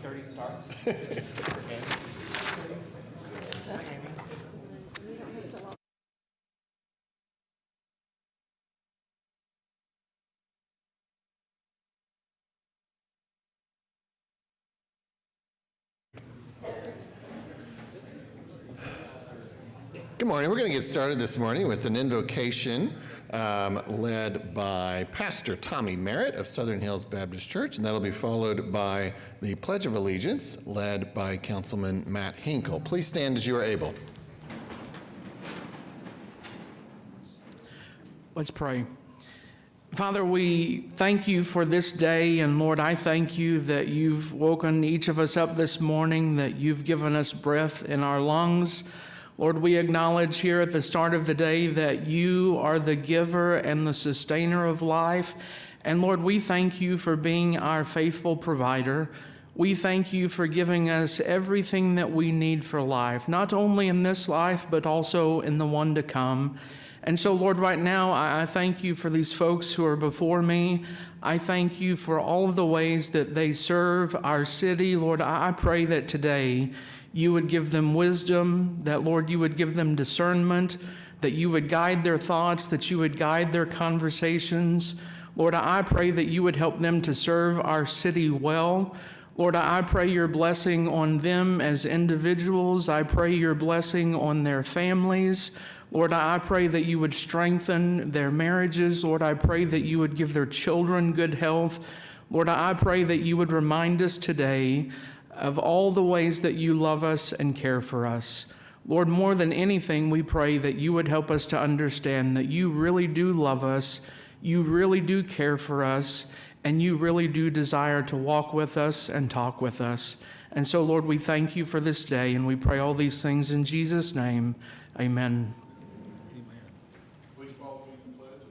9:30 starts. Good morning. We're going to get started this morning with an invocation led by Pastor Tommy Merritt of Southern Hills Baptist Church, and that'll be followed by the Pledge of Allegiance led by Councilman Matt Hinkle. Please stand as you are able. Let's pray. Father, we thank you for this day, and Lord, I thank you that you've woken each of us up this morning, that you've given us breath in our lungs. Lord, we acknowledge here at the start of the day that you are the giver and the sustainer of life. And Lord, we thank you for being our faithful provider. We thank you for giving us everything that we need for life, not only in this life, but also in the one to come. And so, Lord, right now, I thank you for these folks who are before me. I thank you for all of the ways that they serve our city. Lord, I pray that today you would give them wisdom, that, Lord, you would give them discernment, that you would guide their thoughts, that you would guide their conversations. Lord, I pray that you would help them to serve our city well. Lord, I pray your blessing on them as individuals. I pray your blessing on their families. Lord, I pray that you would strengthen their marriages. Lord, I pray that you would give their children good health. Lord, I pray that you would remind us today of all the ways that you love us and care for us. Lord, more than anything, we pray that you would help us to understand that you really do love us, you really do care for us, and you really do desire to walk with us and talk with us. And so, Lord, we thank you for this day, and we pray all these things in Jesus' name. Amen. Please follow me in the pledge.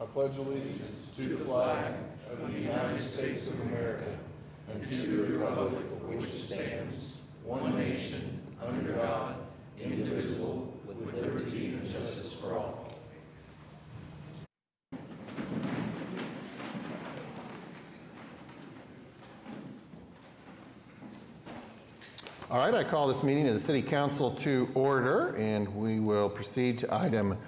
I pledge allegiance to the flag of the United States of America and to the republic for which it stands, one nation, under God, indivisible, with liberty and justice for all. All right, I call this meeting of the City Council to order, and we will proceed to item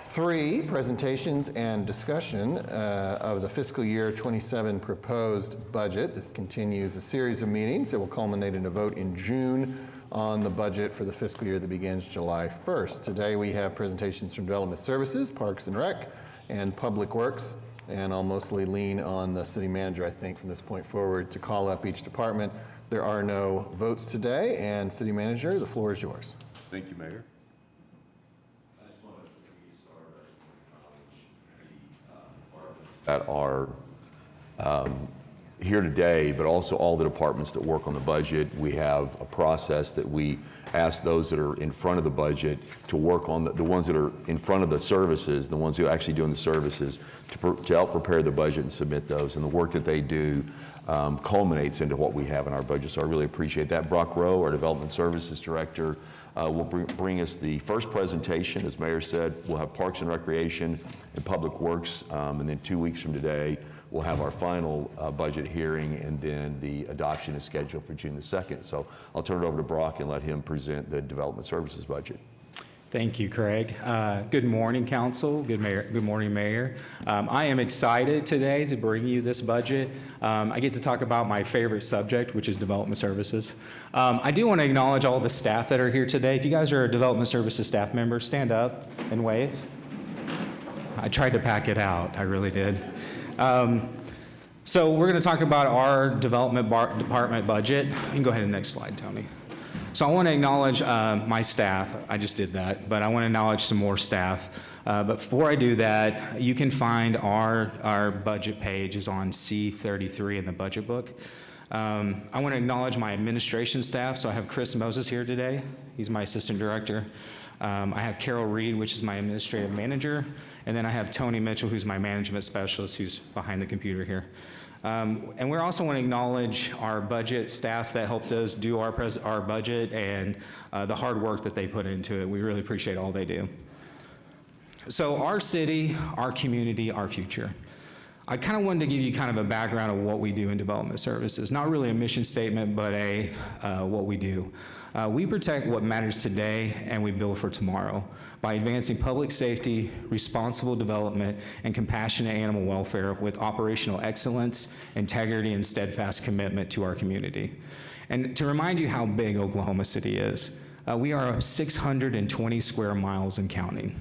3, presentations and discussion of the fiscal year 27 proposed budget. This continues a series of meetings that will culminate in a vote in June on the budget for the fiscal year that begins July 1st. Today we have presentations from Development Services, Parks and Rec, and Public Works, and I'll mostly lean on the city manager, I think, from this point forward to call up each department. There are no votes today, and City Manager, the floor is yours. Thank you, Mayor. That are here today, but also all the departments that work on the budget. We have a process that we ask those that are in front of the budget to work on the ones that are in front of the services, the ones who are actually doing the services, to help prepare the budget and submit those. And the work that they do culminates into what we have in our budget. So I really appreciate that. Brock Rowe, our Development Services Director, will bring us the first presentation. As Mayor said, we'll have Parks and Recreation and Public Works, and then 2 weeks from today, we'll have our final budget hearing, and then the adoption is scheduled for June the 2nd. So I'll turn it over to Brock and let him present the Development Services budget. Thank you, Craig. Good morning, Council. Good morning, Mayor. I am excited today to bring you this budget. I get to talk about my favorite subject, which is Development Services. I do want to acknowledge all the staff that are here today. If you guys are a Development Services staff member, stand up and wave. I tried to pack it out. I really did. So we're going to talk about our development department budget. You can go ahead to the next slide, Tony. So I want to acknowledge my staff. I just did that, but I want to acknowledge some more staff. But before I do that, you can find our budget page is on C33 in the budget book. I want to acknowledge my administration staff. So I have Chris Moses here today. He's my assistant director. I have Carol Reed, which is my administrative manager. And then I have Tony Mitchell, who's my management specialist, who's behind the computer here. And we also want to acknowledge our budget staff that helped us do our budget and the hard work that they put into it. We really appreciate all they do. So our city, our community, our future. I kind of wanted to give you kind of a background of what we do in development services. Not really a mission statement, but what we do. We protect what matters today and we build for tomorrow by advancing public safety, responsible development, and compassionate animal welfare with operational excellence, integrity, and steadfast commitment to our community. And to remind you how big Oklahoma City is, we are 620 square miles and counting.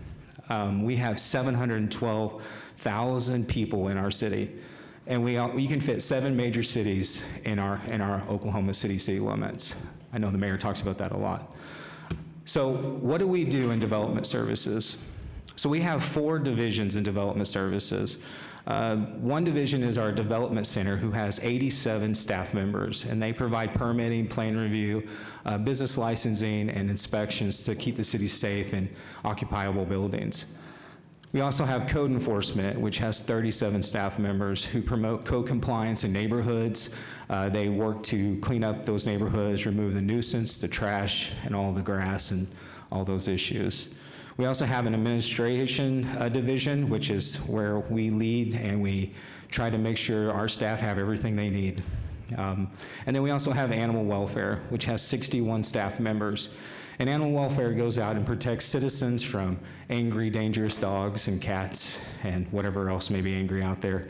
We have 712,000 people in our city, and we can fit 7 major cities in our Oklahoma city limits. I know the mayor talks about that a lot. So what do we do in development services? So we have 4 divisions in development services. One division is our development center, who has 87 staff members, and they provide permitting, plan review, business licensing, and inspections to keep the city safe in occupiable buildings. We also have code enforcement, which has 37 staff members who promote code compliance in neighborhoods. They work to clean up those neighborhoods, remove the nuisance, the trash, and all the grass and all those issues. We also have an administration division, which is where we lead and we try to make sure our staff have everything they need. And then we also have animal welfare, which has 61 staff members. And animal welfare goes out and protects citizens from angry, dangerous dogs and cats and whatever else may be angry out there.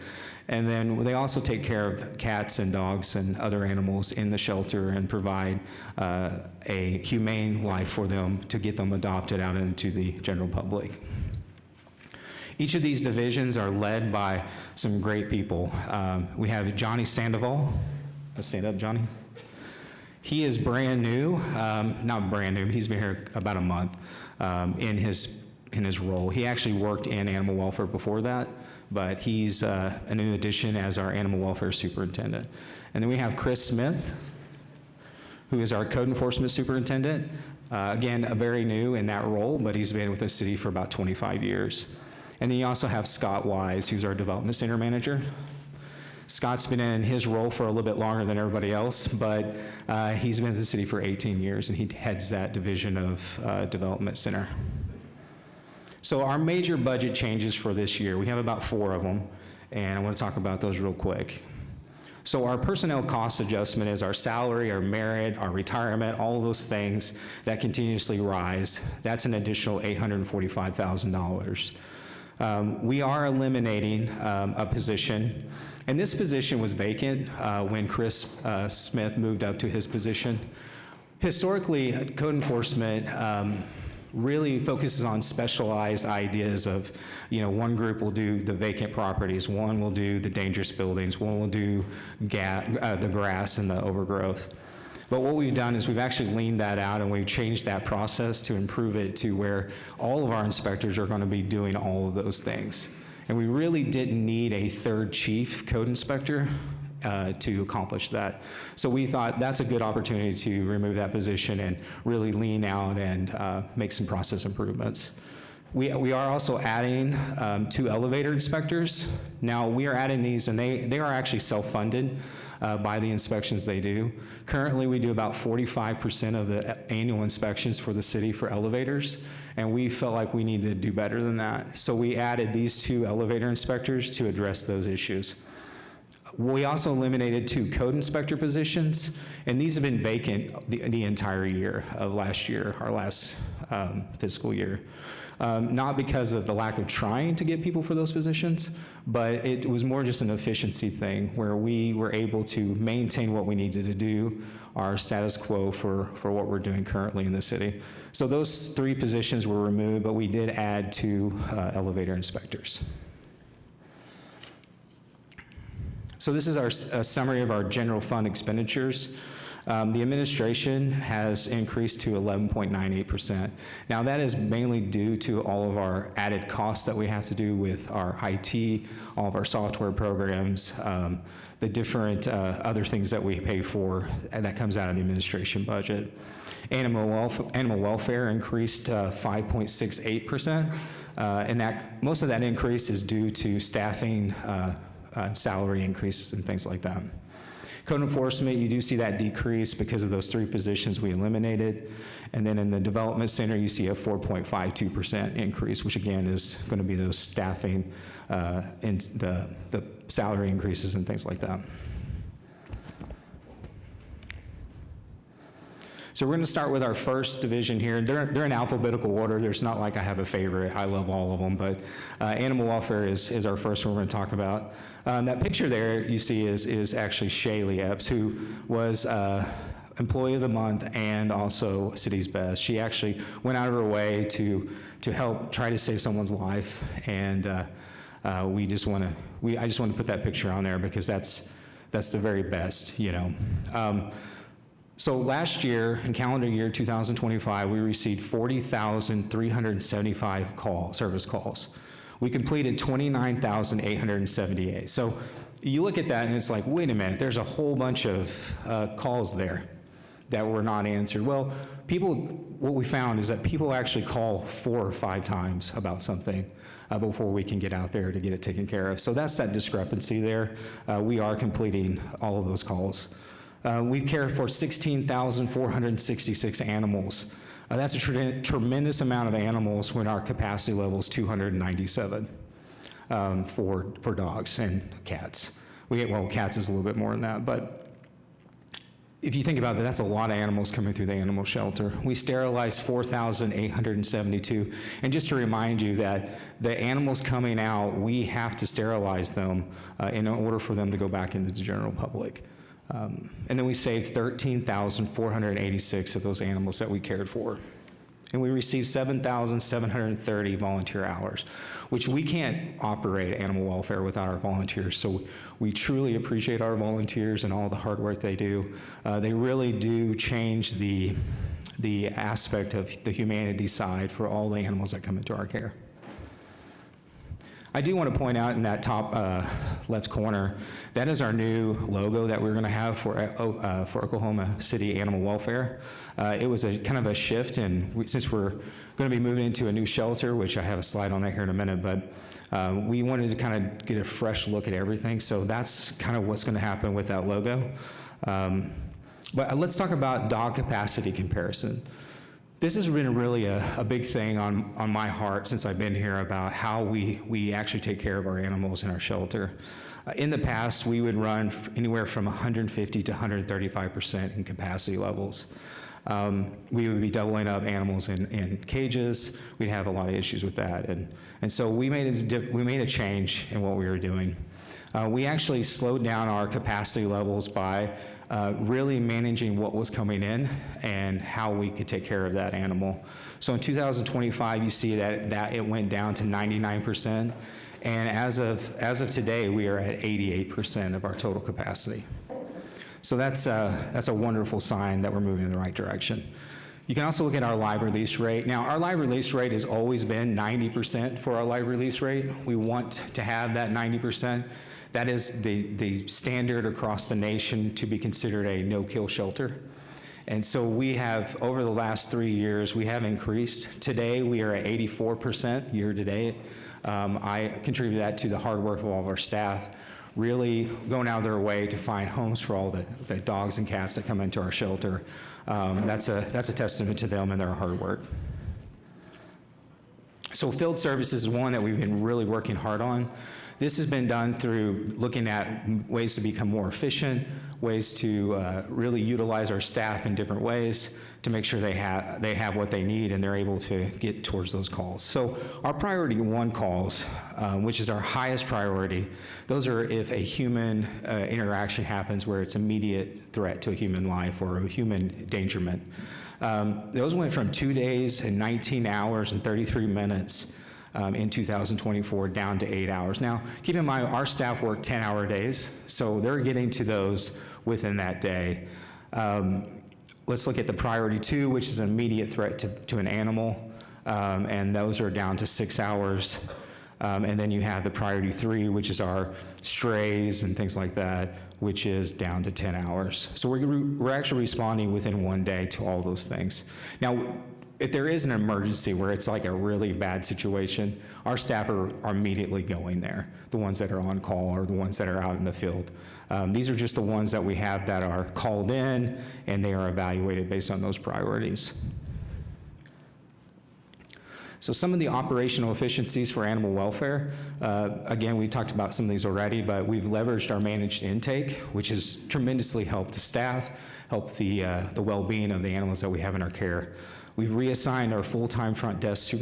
And then they also take care of cats and dogs and other animals in the shelter and provide a humane life for them to get them adopted out into the general public. Each of these divisions are led by some great people. We have Johnny Sandoval. Let's stand up, Johnny. He is brand new, not brand new, he's been here about a month in his role. He actually worked in animal welfare before that, but he's a new addition as our animal welfare superintendent. And then we have Chris Smith, who is our code enforcement superintendent. Again, very new in that role, but he's been with the city for about 25 years. And then you also have Scott Wise, who's our development center manager. Scott's been in his role for a little bit longer than everybody else, but he's been in the city for 18 years, and he heads that division of development center. So our major budget changes for this year, we have about 4 of them, and I want to talk about those real quick. So our personnel cost adjustment is our salary, our merit, our retirement, all of those things that continuously rise. That's an additional $845,000. We are eliminating a position, and this position was vacant when Chris Smith moved up to his position. Historically, code enforcement really focuses on specialized ideas of, one group will do the vacant properties, one will do the dangerous buildings, one will do the grass and the overgrowth. But what we've done is we've actually leaned that out and we've changed that process to improve it to where all of our inspectors are going to be doing all of those things. And we really didn't need a 3rd chief code inspector to accomplish that. So we thought that's a good opportunity to remove that position and really lean out and make some process improvements. We are also adding 2 elevator inspectors. Now we are adding these, and they are actually self-funded by the inspections they do. Currently, we do about 45% of the annual inspections for the city for elevators, and we felt like we needed to do better than that. So we added these 2 elevator inspectors to address those issues. We also eliminated 2 code inspector positions, and these have been vacant the entire year of last year, our last fiscal year. Not because of the lack of trying to get people for those positions, but it was more just an efficiency thing where we were able to maintain what we needed to do, our status quo for what we're doing currently in the city. So those 3 positions were removed, but we did add 2 elevator inspectors. So this is our summary of our general fund expenditures. The administration has increased to 11.98%. Now that is mainly due to all of our added costs that we have to do with our IT, all of our software programs, the different other things that we pay for, and that comes out of the administration budget. Animal welfare increased 5.68%, and most of that increase is due to staffing, salary increases and things like that. Code enforcement, you do see that decrease because of those 3 positions we eliminated. And then in the development center, you see a 4.52% increase, which again is going to be those staffing and the salary increases and things like that. So we're going to start with our first division here. They're in alphabetical order. There's not like I have a favorite. I love all of them, but animal welfare is our first one we're going to talk about. That picture there you see is actually Shaylee Epps, who was Employee of the Month and also City's Best. She actually went out of her way to help try to save someone's life, and I just want to put that picture on there because that's the very best, you know. So last year, in calendar year 2025, we received 40,375 service calls. We completed 29,878. So you look at that and it's like, wait a minute, there's a whole bunch of calls there that were not answered. Well, what we found is that people actually call 4 or 5 times about something before we can get out there to get it taken care of. So that's that discrepancy there. We are completing all of those calls. We've cared for 16,466 animals. That's a tremendous amount of animals when our capacity level is 297 for dogs and cats. Cats is a little bit more than that, but if you think about that, that's a lot of animals coming through the animal shelter. We sterilized 4,872. And just to remind you that the animals coming out, we have to sterilize them in order for them to go back into the general public. And then we saved 13,486 of those animals that we cared for. And we received 7,730 volunteer hours, which we can't operate animal welfare without our volunteers. So we truly appreciate our volunteers and all the hard work they do. They really do change the aspect of the humanity side for all the animals that come into our care. I do want to point out in that top left corner, that is our new logo that we're going to have for Oklahoma City Animal Welfare. It was a kind of a shift, and since we're going to be moving into a new shelter, which I have a slide on that here in a minute, but we wanted to kind of get a fresh look at everything, so that's kind of what's going to happen with that logo. But let's talk about dog capacity comparison. This has been really a big thing on my heart since I've been here about how we actually take care of our animals in our shelter. In the past, we would run anywhere from 150 to 135% in capacity levels. We would be doubling up animals in cages. We'd have a lot of issues with that. And so we made a change in what we were doing. We actually slowed down our capacity levels by really managing what was coming in and how we could take care of that animal. So in 2025, you see that it went down to 99%, and as of today, we are at 88% of our total capacity. So that's a wonderful sign that we're moving in the right direction. You can also look at our live release rate. Now, our live release rate has always been 90% for our live release rate. We want to have that 90%. That is the standard across the nation to be considered a no-kill shelter. And so we have, over the last 3 years, we have increased. Today, we are at 84% year to date. I contribute that to the hard work of all of our staff, really going out of their way to find homes for all the dogs and cats that come into our shelter. That's a testament to them and their hard work. So field services is one that we've been really working hard on. This has been done through looking at ways to become more efficient, ways to really utilize our staff in different ways to make sure they have what they need and they're able to get towards those calls. So our priority 1 calls, which is our highest priority, those are if a human interaction happens where it's immediate threat to a human life or a human endangerment. Those went from 2 days and 19 hours and 33 minutes in 2024 down to 8 hours. Now, keep in mind, our staff work 10-hour days, so they're getting to those within that day. Let's look at the priority 2, which is an immediate threat to an animal, and those are down to 6 hours. And then you have the priority 3, which is our strays and things like that, which is down to 10 hours. So we're actually responding within 1 day to all those things. Now, if there is an emergency where it's like a really bad situation, our staff are immediately going there, the ones that are on call or the ones that are out in the field. These are just the ones that we have that are called in, and they are evaluated based on those priorities. So some of the operational efficiencies for animal welfare, again, we talked about some of these already, but we've leveraged our managed intake, which has tremendously helped the staff, helped the well-being of the animals that we have in our care. We've reassigned our full-time front desk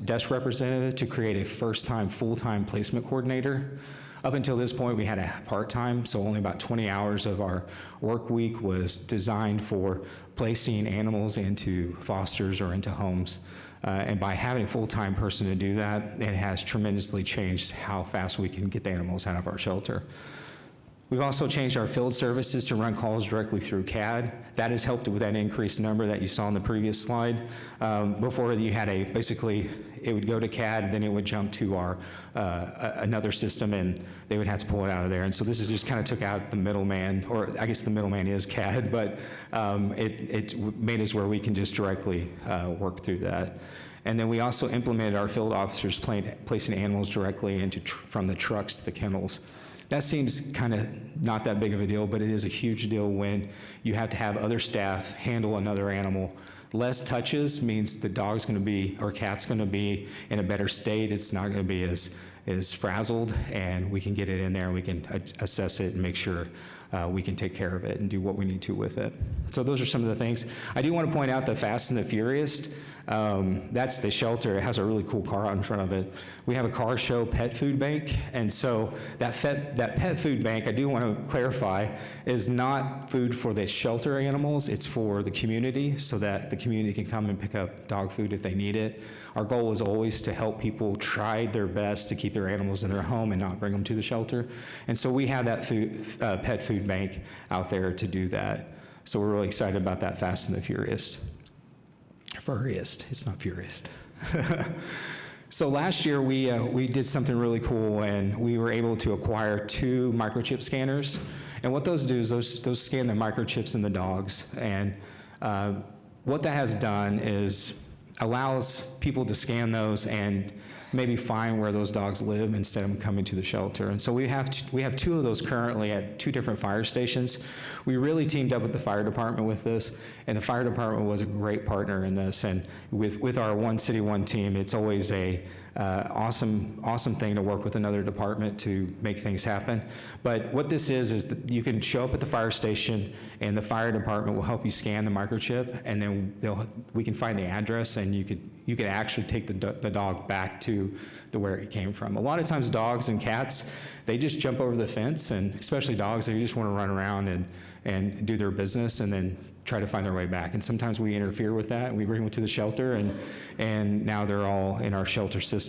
desk representative to create a first-time full-time placement coordinator. Up until this point, we had a part-time, so only about 20 hours of our work week was designed for placing animals into fosters or into homes. And by having a full-time person to do that, it has tremendously changed how fast we can get the animals out of our shelter. We've also changed our field services to run calls directly through CAD. That has helped with that increased number that you saw on the previous slide. Before you had basically, it would go to CAD, and then it would jump to our another system, and they would have to pull it out of there. And so this is just kind of took out the middleman, or I guess the middleman is CAD, but it made us where we can just directly work through that. And then we also implemented our field officers placing animals directly from the trucks to the kennels. That seems kind of not that big of a deal, but it is a huge deal when you have to have other staff handle another animal. Less touches means the dog's going to be, or cat's going to be in a better state. It's not going to be as frazzled, and we can get it in there and we can assess it and make sure we can take care of it and do what we need to with it. So those are some of the things. I do want to point out the Fast and the Furious. That's the shelter. It has a really cool car out in front of it. We have a car show pet food bank, and so that pet food bank, I do want to clarify, is not food for the shelter animals. It's for the community, so that the community can come and pick up dog food if they need it. Our goal is always to help people try their best to keep their animals in their home and not bring them to the shelter. And so we have that pet food bank out there to do that. So we're really excited about that Fast and the Furious. Furriest, it's not furious. So last year we did something really cool, and we were able to acquire 2 microchip scanners. And what those do is those scan the microchips in the dogs. And what that has done is allows people to scan those and maybe find where those dogs live instead of them coming to the shelter. And so we have 2 of those currently at 2 different fire stations. We really teamed up with the fire department with this, and the fire department was a great partner in this. And with our One City, One Team, it's always a awesome thing to work with another department to make things happen. But what this is that you can show up at the fire station, and the fire department will help you scan the microchip, and then we can find the address, and you could actually take the dog back to where it came from. A lot of times dogs and cats, they just jump over the fence, and especially dogs, they just want to run around and do their business and then try to find their way back. And sometimes we interfere with that, and we bring them to the shelter, and now they're all in our shelter system.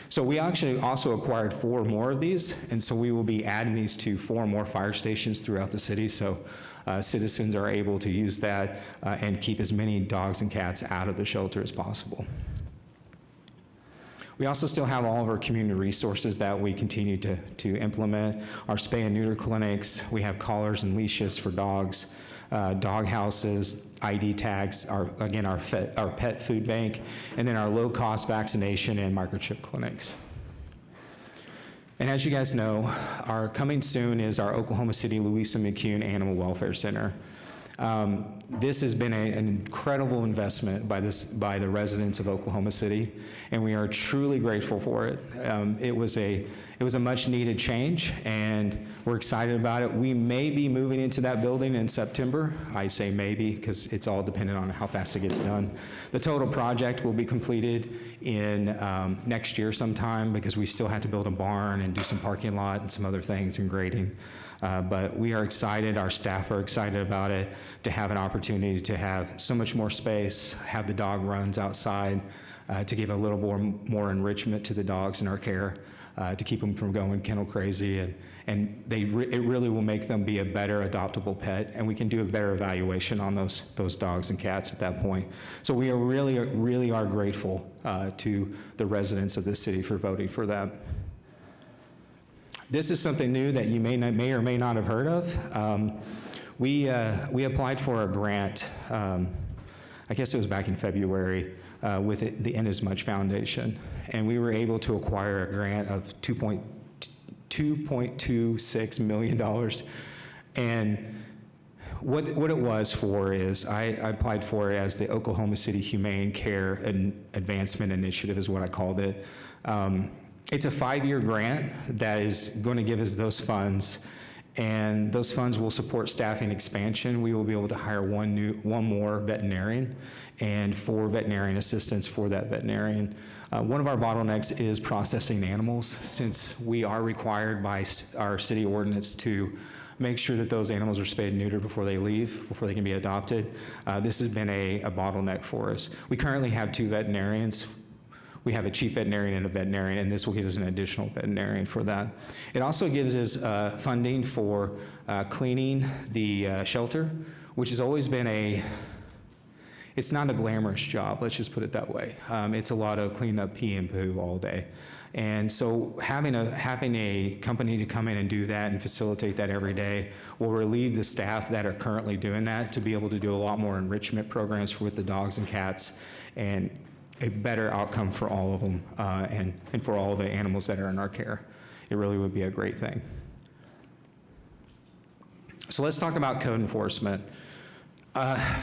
So we actually also acquired 4 more of these, and so we will be adding these to 4 more fire stations throughout the city, so citizens are able to use that and keep as many dogs and cats out of the shelter as possible. We also still have all of our community resources that we continue to implement. Our spay and neuter clinics, we have collars and leashes for dogs, dog houses, ID tags, our pet food bank, and then our low-cost vaccination and microchip clinics. And as you guys know, our coming soon is our Oklahoma City Louisa McCune Animal Welfare Center. This has been an incredible investment by the residents of Oklahoma City, and we are truly grateful for it. It was a much needed change, and we're excited about it. We may be moving into that building in September. I say maybe because it's all dependent on how fast it gets done. The total project will be completed in next year sometime, because we still have to build a barn and do some parking lot and some other things and grading. But we are excited, our staff are excited about it, to have an opportunity to have so much more space, have the dog runs outside, to give a little more enrichment to the dogs in our care, to keep them from going kennel crazy, and it really will make them be a better adoptable pet, and we can do a better evaluation on those dogs and cats at that point. So we are really are grateful to the residents of this city for voting for that. This is something new that you may or may not have heard of. We applied for a grant I guess it was back in February, with the Inasmuch Foundation. And we were able to acquire a grant of $2.26 million. And what it was for is, I applied for it as the Oklahoma City Humane Care Advancement Initiative is what I called it. It's a 5-year grant that is going to give us those funds, and those funds will support staffing expansion. We will be able to hire one more veterinarian and 4 veterinarian assistants for that veterinarian. One of our bottlenecks is processing animals, since we are required by our city ordinance to make sure that those animals are spayed and neutered before they leave, before they can be adopted. This has been a bottleneck for us. We currently have 2 veterinarians. We have a chief veterinarian and a veterinarian, and this will give us an additional veterinarian for that. It also gives us funding for cleaning the shelter, which has always been it's not a glamorous job, let's just put it that way. It's a lot of cleaning up pee and poo all day. And so having a company to come in and do that and facilitate that every day will relieve the staff that are currently doing that to be able to do a lot more enrichment programs with the dogs and cats, and a better outcome for all of them, and for all the animals that are in our care. It really would be a great thing. So let's talk about code enforcement.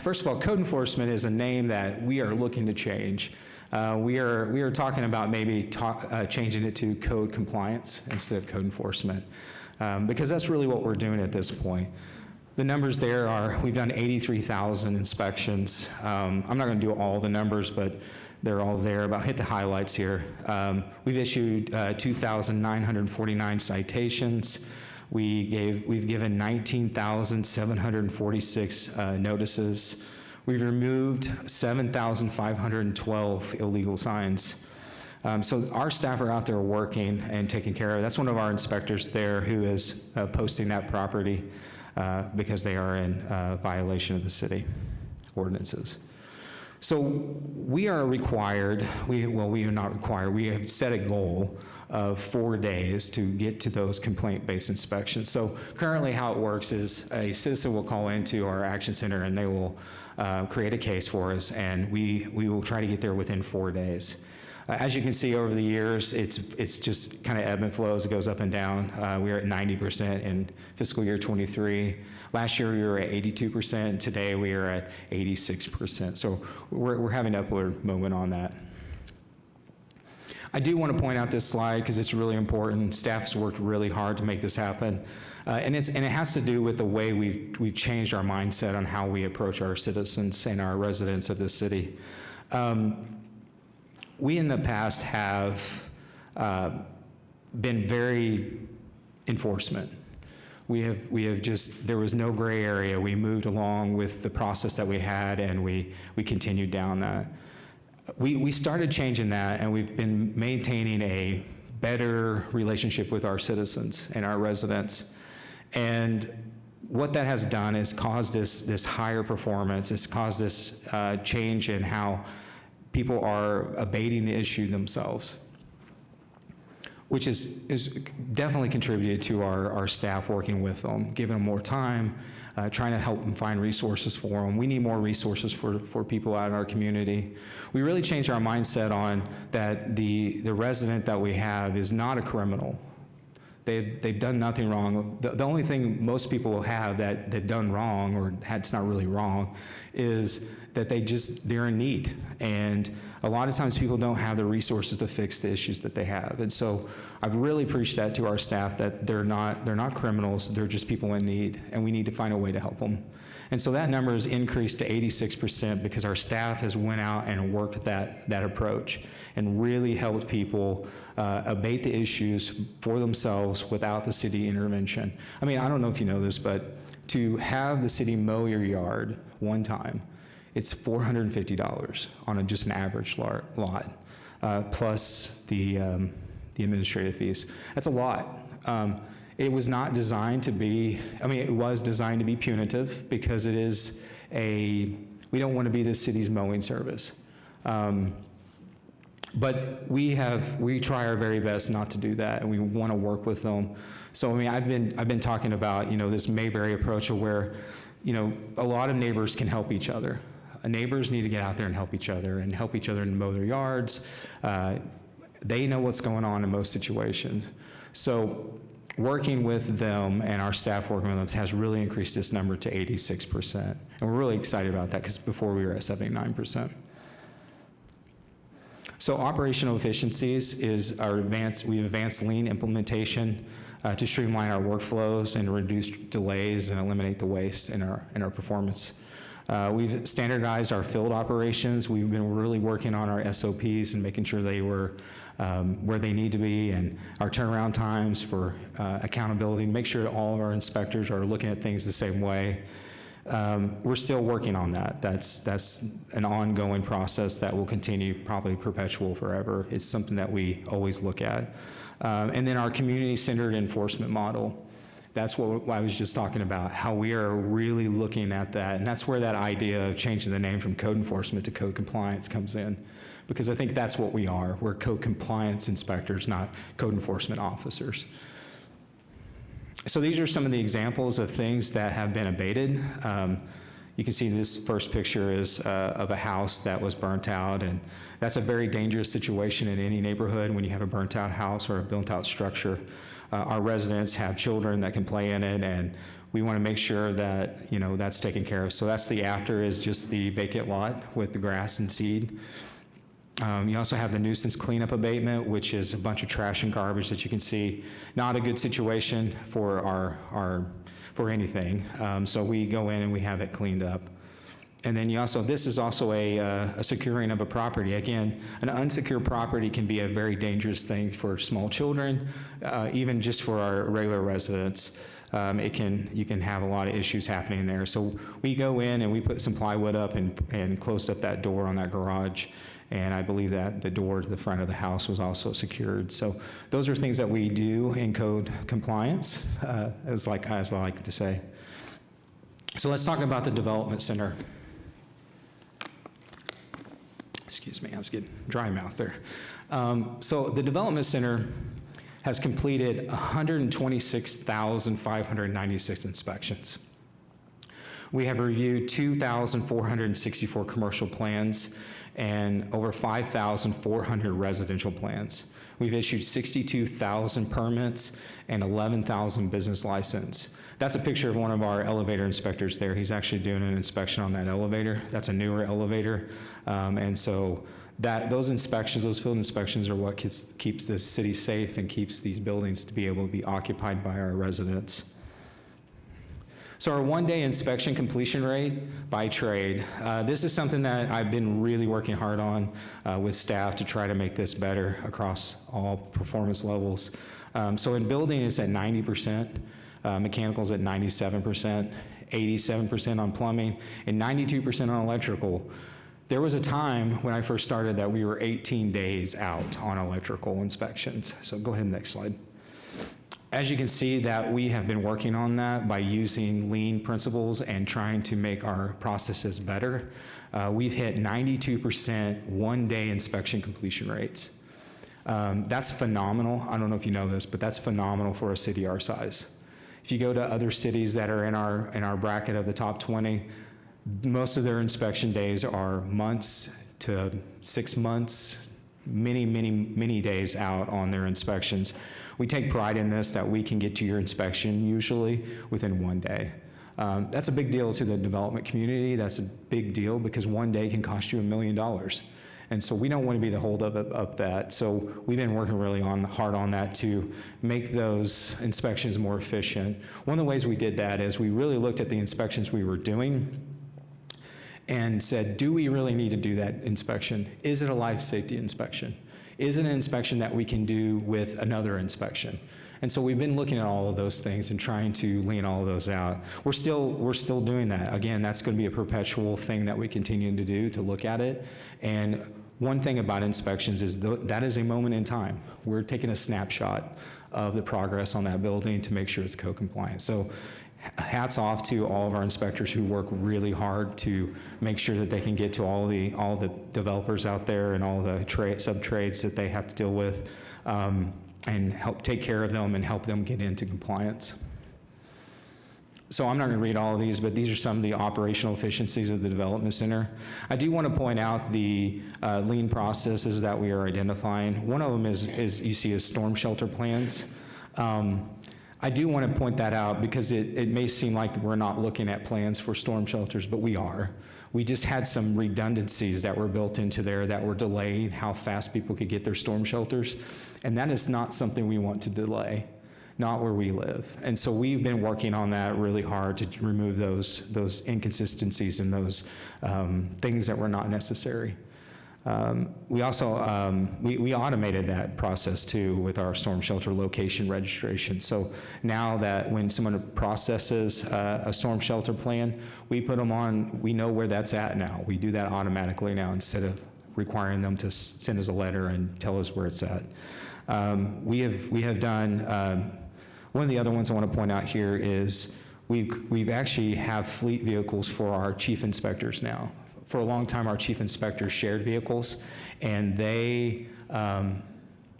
First of all, code enforcement is a name that we are looking to change. We are talking about maybe changing it to code compliance instead of code enforcement, because that's really what we're doing at this point. The numbers there are, we've done 83,000 inspections. I'm not going to do all the numbers, but they're all there. But I'll hit the highlights here. We've issued 2,949 citations. We've given 19,746 notices. We've removed 7,512 illegal signs. So our staff are out there working and taking care of it. That's one of our inspectors there who is posting that property because they are in violation of the city ordinances. So we are required, we are not required, we have set a goal of 4 days to get to those complaint-based inspections. So currently how it works is a citizen will call into our action center and they will create a case for us, and we will try to get there within 4 days. As you can see over the years, it's just kind of ebb and flows. It goes up and down. We are at 90% in fiscal year 23. Last year we were at 82%. Today we are at 86%. So we're having upward movement on that. I do want to point out this slide because it's really important. Staff has worked really hard to make this happen. And it has to do with the way we've changed our mindset on how we approach our citizens and our residents of this city. We in the past have been very enforcement. We have just, there was no gray area. We moved along with the process that we had, and we continued down that. We started changing that, and we've been maintaining a better relationship with our citizens and our residents. And what that has done is caused this higher performance. It's caused this change in how people are abating the issue themselves, which is definitely contributed to our staff working with them, giving them more time, trying to help them find resources for them. We need more resources for people out in our community. We really changed our mindset on that the resident that we have is not a criminal. They've done nothing wrong. The only thing most people have that they've done wrong, or it's not really wrong, is that they're in need. And a lot of times people don't have the resources to fix the issues that they have. And so I've really preached that to our staff, that they're not criminals, they're just people in need, and we need to find a way to help them. And so that number has increased to 86% because our staff has went out and worked that approach and really helped people abate the issues for themselves without the city intervention. I mean, I don't know if you know this, but to have the city mow your yard one time, it's $450 on just an average lot, plus the administrative fees. That's a lot. It was not designed to be, it was designed to be punitive because it is we don't want to be the city's mowing service. But we try our very best not to do that, and we want to work with them. So I've been talking about this Mayberry approach, where a lot of neighbors can help each other. neighbors need to get out there and help each other to mow their yards. They know what's going on in most situations. So working with them and our staff working with them has really increased this number to 86%. And we're really excited about that because before we were at 79%. So operational efficiencies is we've advanced lean implementation to streamline our workflows and reduce delays and eliminate the waste in our performance. We've standardized our field operations. We've been really working on our SOPs and making sure they were where they need to be, and our turnaround times for accountability, make sure that all of our inspectors are looking at things the same way. We're still working on that. That's an ongoing process that will continue, probably perpetual forever. It's something that we always look at. And then our community-centered enforcement model. That's what I was just talking about, how we are really looking at that. And that's where that idea of changing the name from code enforcement to code compliance comes in. Because I think that's what we are. We're code compliance inspectors, not code enforcement officers. So these are some of the examples of things that have been abated. You can see this first picture is of a house that was burnt out, and that's a very dangerous situation in any neighborhood when you have a burnt out house or a built out structure. Our residents have children that can play in it, and we want to make sure that that's taken care of. So that's the after is just the vacant lot with the grass and seed. You also have the nuisance cleanup abatement, which is a bunch of trash and garbage that you can see. Not a good situation for for anything. So we go in and we have it cleaned up. And then this is also a securing of a property. Again, an unsecured property can be a very dangerous thing for small children, even just for our regular residents. You can have a lot of issues happening there. So we go in and we put some plywood up and closed up that door on that garage. And I believe that the door to the front of the house was also secured. So those are things that we do in code compliance, as I like to say. So let's talk about the development center. Excuse me, I was getting dry mouth there. So the development center has completed 126,596 inspections. We have reviewed 2,464 commercial plans and over 5,400 residential plans. We've issued 62,000 permits and 11,000 business licenses. That's a picture of one of our elevator inspectors there. He's actually doing an inspection on that elevator. That's a newer elevator. And so those inspections, those field inspections are what keeps the city safe and keeps these buildings to be able to be occupied by our residents. So our one-day inspection completion rate by trade, this is something that I've been really working hard on with staff to try to make this better across all performance levels. So in building, it's at 90%, mechanical's at 97%, 87% on plumbing, and 92% on electrical. There was a time when I first started that we were 18 days out on electrical inspections. So go ahead, next slide. As you can see that we have been working on that by using lean principles and trying to make our processes better. We've hit 92% one-day inspection completion rates. That's phenomenal. I don't know if you know this, but that's phenomenal for a city our size. If you go to other cities that are in our bracket of the top 20, most of their inspection days are months to 6 months, many days out on their inspections. We take pride in this, that we can get to your inspection usually within 1 day. That's a big deal to the development community. That's a big deal because 1 day can cost you $1 million. And so we don't want to be the holdup of that. So we've been working really hard on that to make those inspections more efficient. One of the ways we did that is we really looked at the inspections we were doing and said, do we really need to do that inspection? Is it a life safety inspection? Is it an inspection that we can do with another inspection? And so we've been looking at all of those things and trying to lean all of those out. We're still doing that. Again, that's going to be a perpetual thing that we continue to do, to look at it. And one thing about inspections is that is a moment in time. We're taking a snapshot of the progress on that building to make sure it's code compliant. So hats off to all of our inspectors who work really hard to make sure that they can get to all the developers out there and all the sub-trades that they have to deal with, and help take care of them and help them get into compliance. So I'm not going to read all of these, but these are some of the operational efficiencies of the development center. I do want to point out the lean processes that we are identifying. One of them is you see as storm shelter plans. I do want to point that out because it may seem like we're not looking at plans for storm shelters, but we are. We just had some redundancies that were built into there that were delayed how fast people could get their storm shelters, and that is not something we want to delay. Not where we live. And so we've been working on that really hard to remove those inconsistencies and those things that were not necessary. We also, we automated that process too with our storm shelter location registration. So now that when someone processes a storm shelter plan, we put them on, we know where that's at now. We do that automatically now instead of requiring them to send us a letter and tell us where it's at. We have done, one of the other ones I want to point out here is we've actually have fleet vehicles for our chief inspectors now. For a long time, our chief inspectors shared vehicles, and they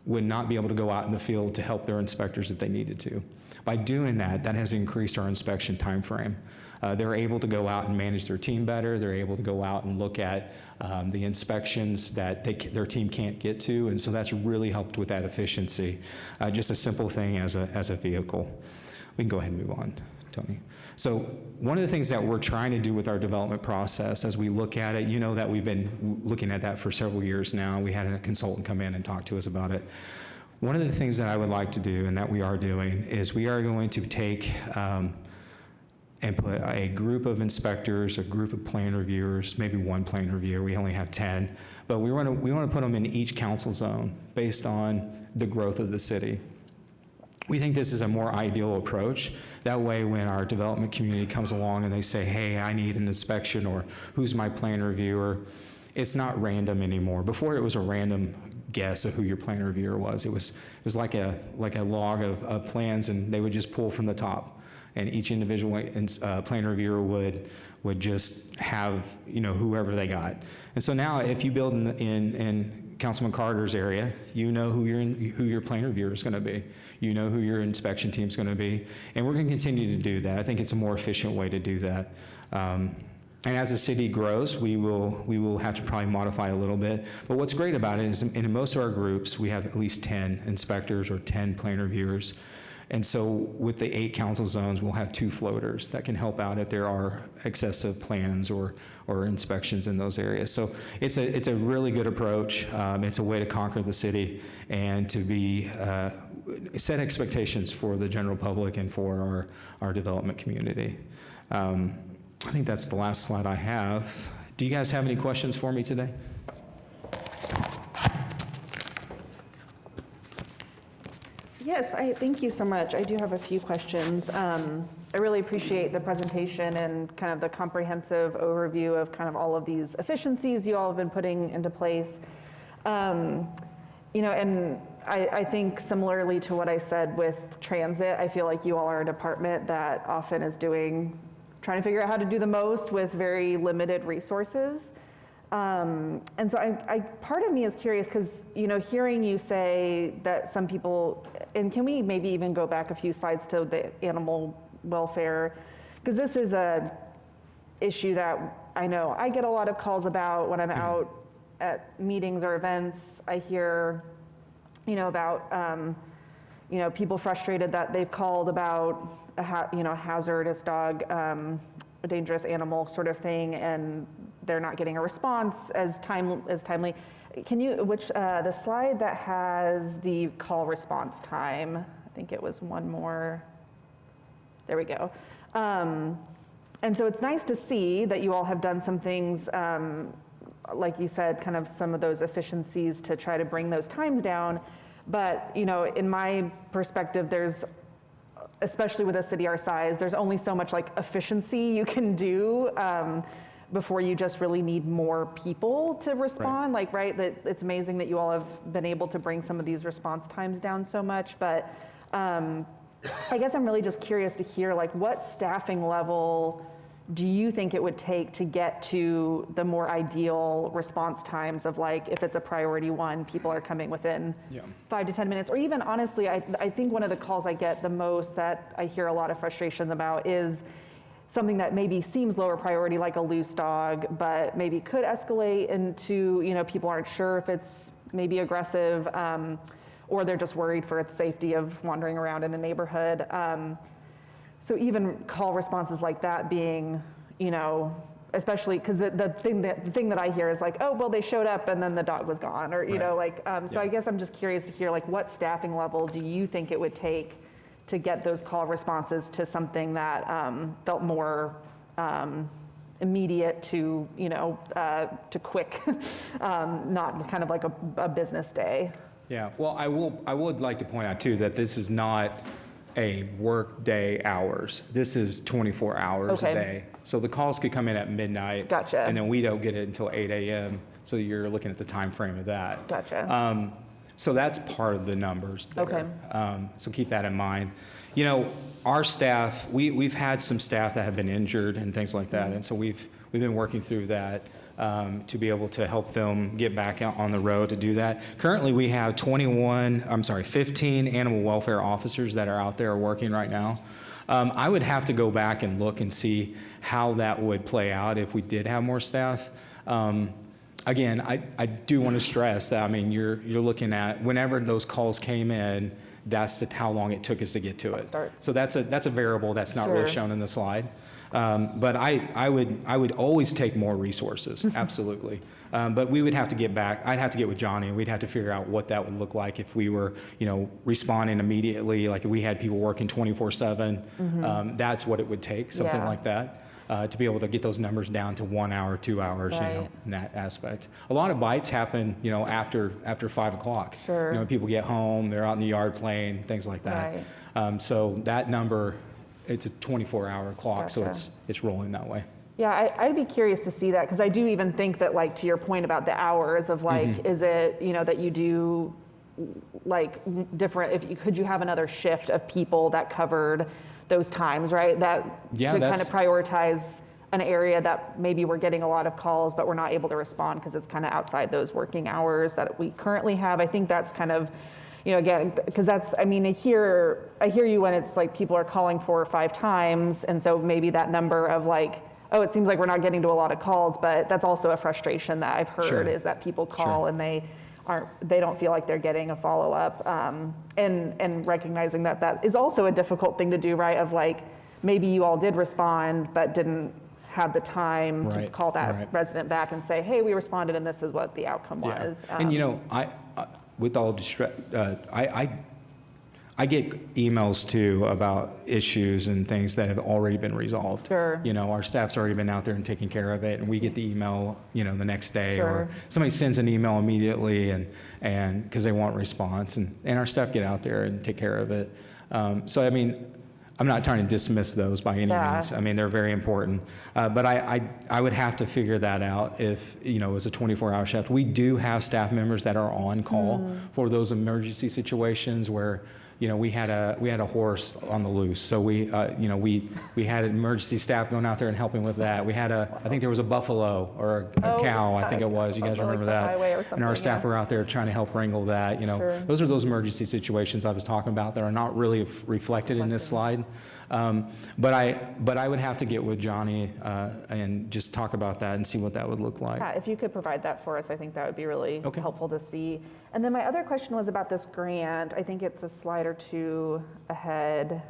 would not be able to go out in the field to help their inspectors if they needed to. By doing that, that has increased our inspection time frame. They're able to go out and manage their team better. They're able to go out and look at the inspections that their team can't get to, and so that's really helped with that efficiency. Just a simple thing as a vehicle. We can go ahead and move on, Tony. So one of the things that we're trying to do with our development process as we look at it, you know that we've been looking at that for several years now. We had a consultant come in and talk to us about it. One of the things that I would like to do, and that we are doing, is we are going to take and put a group of inspectors, a group of plan reviewers, maybe one plan reviewer, we only have 10, but we want to put them in each council zone based on the growth of the city. We think this is a more ideal approach. That way, when our development community comes along and they say, hey, I need an inspection, or who's my plan reviewer, it's not random anymore. Before, it was a random guess of who your plan reviewer was. It was like a log of plans, and they would just pull from the top. And each individual plan reviewer would just have, whoever they got. And so now, if you build in Councilman Carter's area, you know who your plan reviewer is going to be. You know who your inspection team is going to be, and we're going to continue to do that. I think it's a more efficient way to do that. And as the city grows, we will have to probably modify a little bit. But what's great about it is in most of our groups, we have at least 10 inspectors or 10 plan reviewers. And so with the 8 council zones, we'll have 2 floaters that can help out if there are excessive plans or inspections in those areas. So it's a really good approach. It's a way to conquer the city and to set expectations for the general public and for our development community. I think that's the last slide I have. Do you guys have any questions for me today? Yes, thank you so much. I do have a few questions. I really appreciate the presentation and kind of the comprehensive overview of kind of all of these efficiencies you all have been putting into place. And I think similarly to what I said with transit, I feel like you all are a department that often is trying to figure out how to do the most with very limited resources. And so part of me is curious because, hearing you say that some people, and can we maybe even go back a few slides to the animal welfare? Because this is a issue that I know I get a lot of calls about when I'm out at meetings or events. I hear, about, people frustrated that they've called about a hazardous dog, a dangerous animal sort of thing, and they're not getting a response as timely. Can you, the slide that has the call response time, I think it was one more, there we go. And so it's nice to see that you all have done some things, like you said, kind of some of those efficiencies to try to bring those times down. But, in my perspective, especially with a city our size, there's only so much efficiency you can do before you just really need more people to respond. Right. That it's amazing that you all have been able to bring some of these response times down so much. But I guess I'm really just curious to hear what staffing level do you think it would take to get to the more ideal response times of like, if it's a priority one, people are coming within 5 to 10 minutes? Or even honestly, I think one of the calls I get the most that I hear a lot of frustration about is something that maybe seems lower priority, like a loose dog, but maybe could escalate into, people aren't sure if it's maybe aggressive, or they're just worried for its safety of wandering around in a neighborhood. So even call responses like that being, especially because the thing that I hear is like, oh, well, they showed up and then the dog was gone, or so I guess I'm just curious to hear like what staffing level do you think it would take to get those call responses to something that felt more immediate to to quick, not kind of like a business day. Yeah, well, I would like to point out too that this is not a work day hours. This is 24 hours Okay. a day. So the calls could come in at midnight. Gotcha. And then we don't get it until 8 a.m. So you're looking at the time frame of that. Gotcha. So that's part of the numbers there. Okay. So keep that in mind. Our staff, we've had some staff that have been injured and things like that. And so we've been working through that to be able to help them get back out on the road to do that. Currently, we have 15 animal welfare officers that are out there working right now. I would have to go back and look and see how that would play out if we did have more staff. Again, I do want to stress that, you're looking at whenever those calls came in, that's how long it took us to get to it. Starts. So that's a variable that's not really Sure. shown in the slide. But I would always take more resources, absolutely. But we would have to get back, I'd have to get with Johnny, and we'd have to figure out what that would look like if we were, responding immediately, like if we had people working 24/7. That's what it would take, something Yeah. like that. To be able to get those numbers down to 1 hour, 2 hours, Right. in that aspect. A lot of bites happen, after 5 o'clock. Sure. When people get home, they're out in the yard playing, things like that. Right. So that number, it's a 24-hour clock, so Gotcha. it's rolling that way. Yeah, I'd be curious to see that, because I do even think that, like, to your point about the hours of like, is it, that you do like different, could you have another shift of people that covered those times, right? That Yeah, to kind of that's- prioritize an area that maybe we're getting a lot of calls, but we're not able to respond because it's kind of outside those working hours that we currently have. I think that's kind of, again, because that's, I hear you when it's like people are calling 4 or 5 times, and so maybe that number of like, oh, it seems like we're not getting to a lot of calls, but that's also a frustration that I've heard Sure. is that people call Sure. and they don't feel like they're getting a follow-up, and recognizing that is also a difficult thing to do, right? Of like, maybe you all did respond, but didn't have the time to Right, call that right. resident back and say, hey, we responded and this is what the outcome was. And I with all I get emails too about issues and things that have already been resolved. Sure. Our staff's already been out there and taking care of it, and we get the email, the next day, Sure. or somebody sends an email immediately, and because they want response, and our staff get out there and take care of it. So I'm not trying to dismiss those by any Yeah. means. They're very important. But I would have to figure that out if, it was a 24-hour shift. We do have staff members that are on call for those emergency situations where, we had a horse on the loose. So we had emergency staff going out there and helping with that. We had I think there was a buffalo or a cow, I think it was. You guys on, like, remember the that? highway or And our something, staff yeah. were out there trying to help wrangle that. Sure. Those are those emergency situations I was talking about that are not really reflected in this slide. But I would have to get with Johnny and just talk about that and see what that would look like. Yeah, if you could provide that for us, I think that would be really Okay. helpful to see. And then my other question was about this grant. I think it's a slide or two ahead.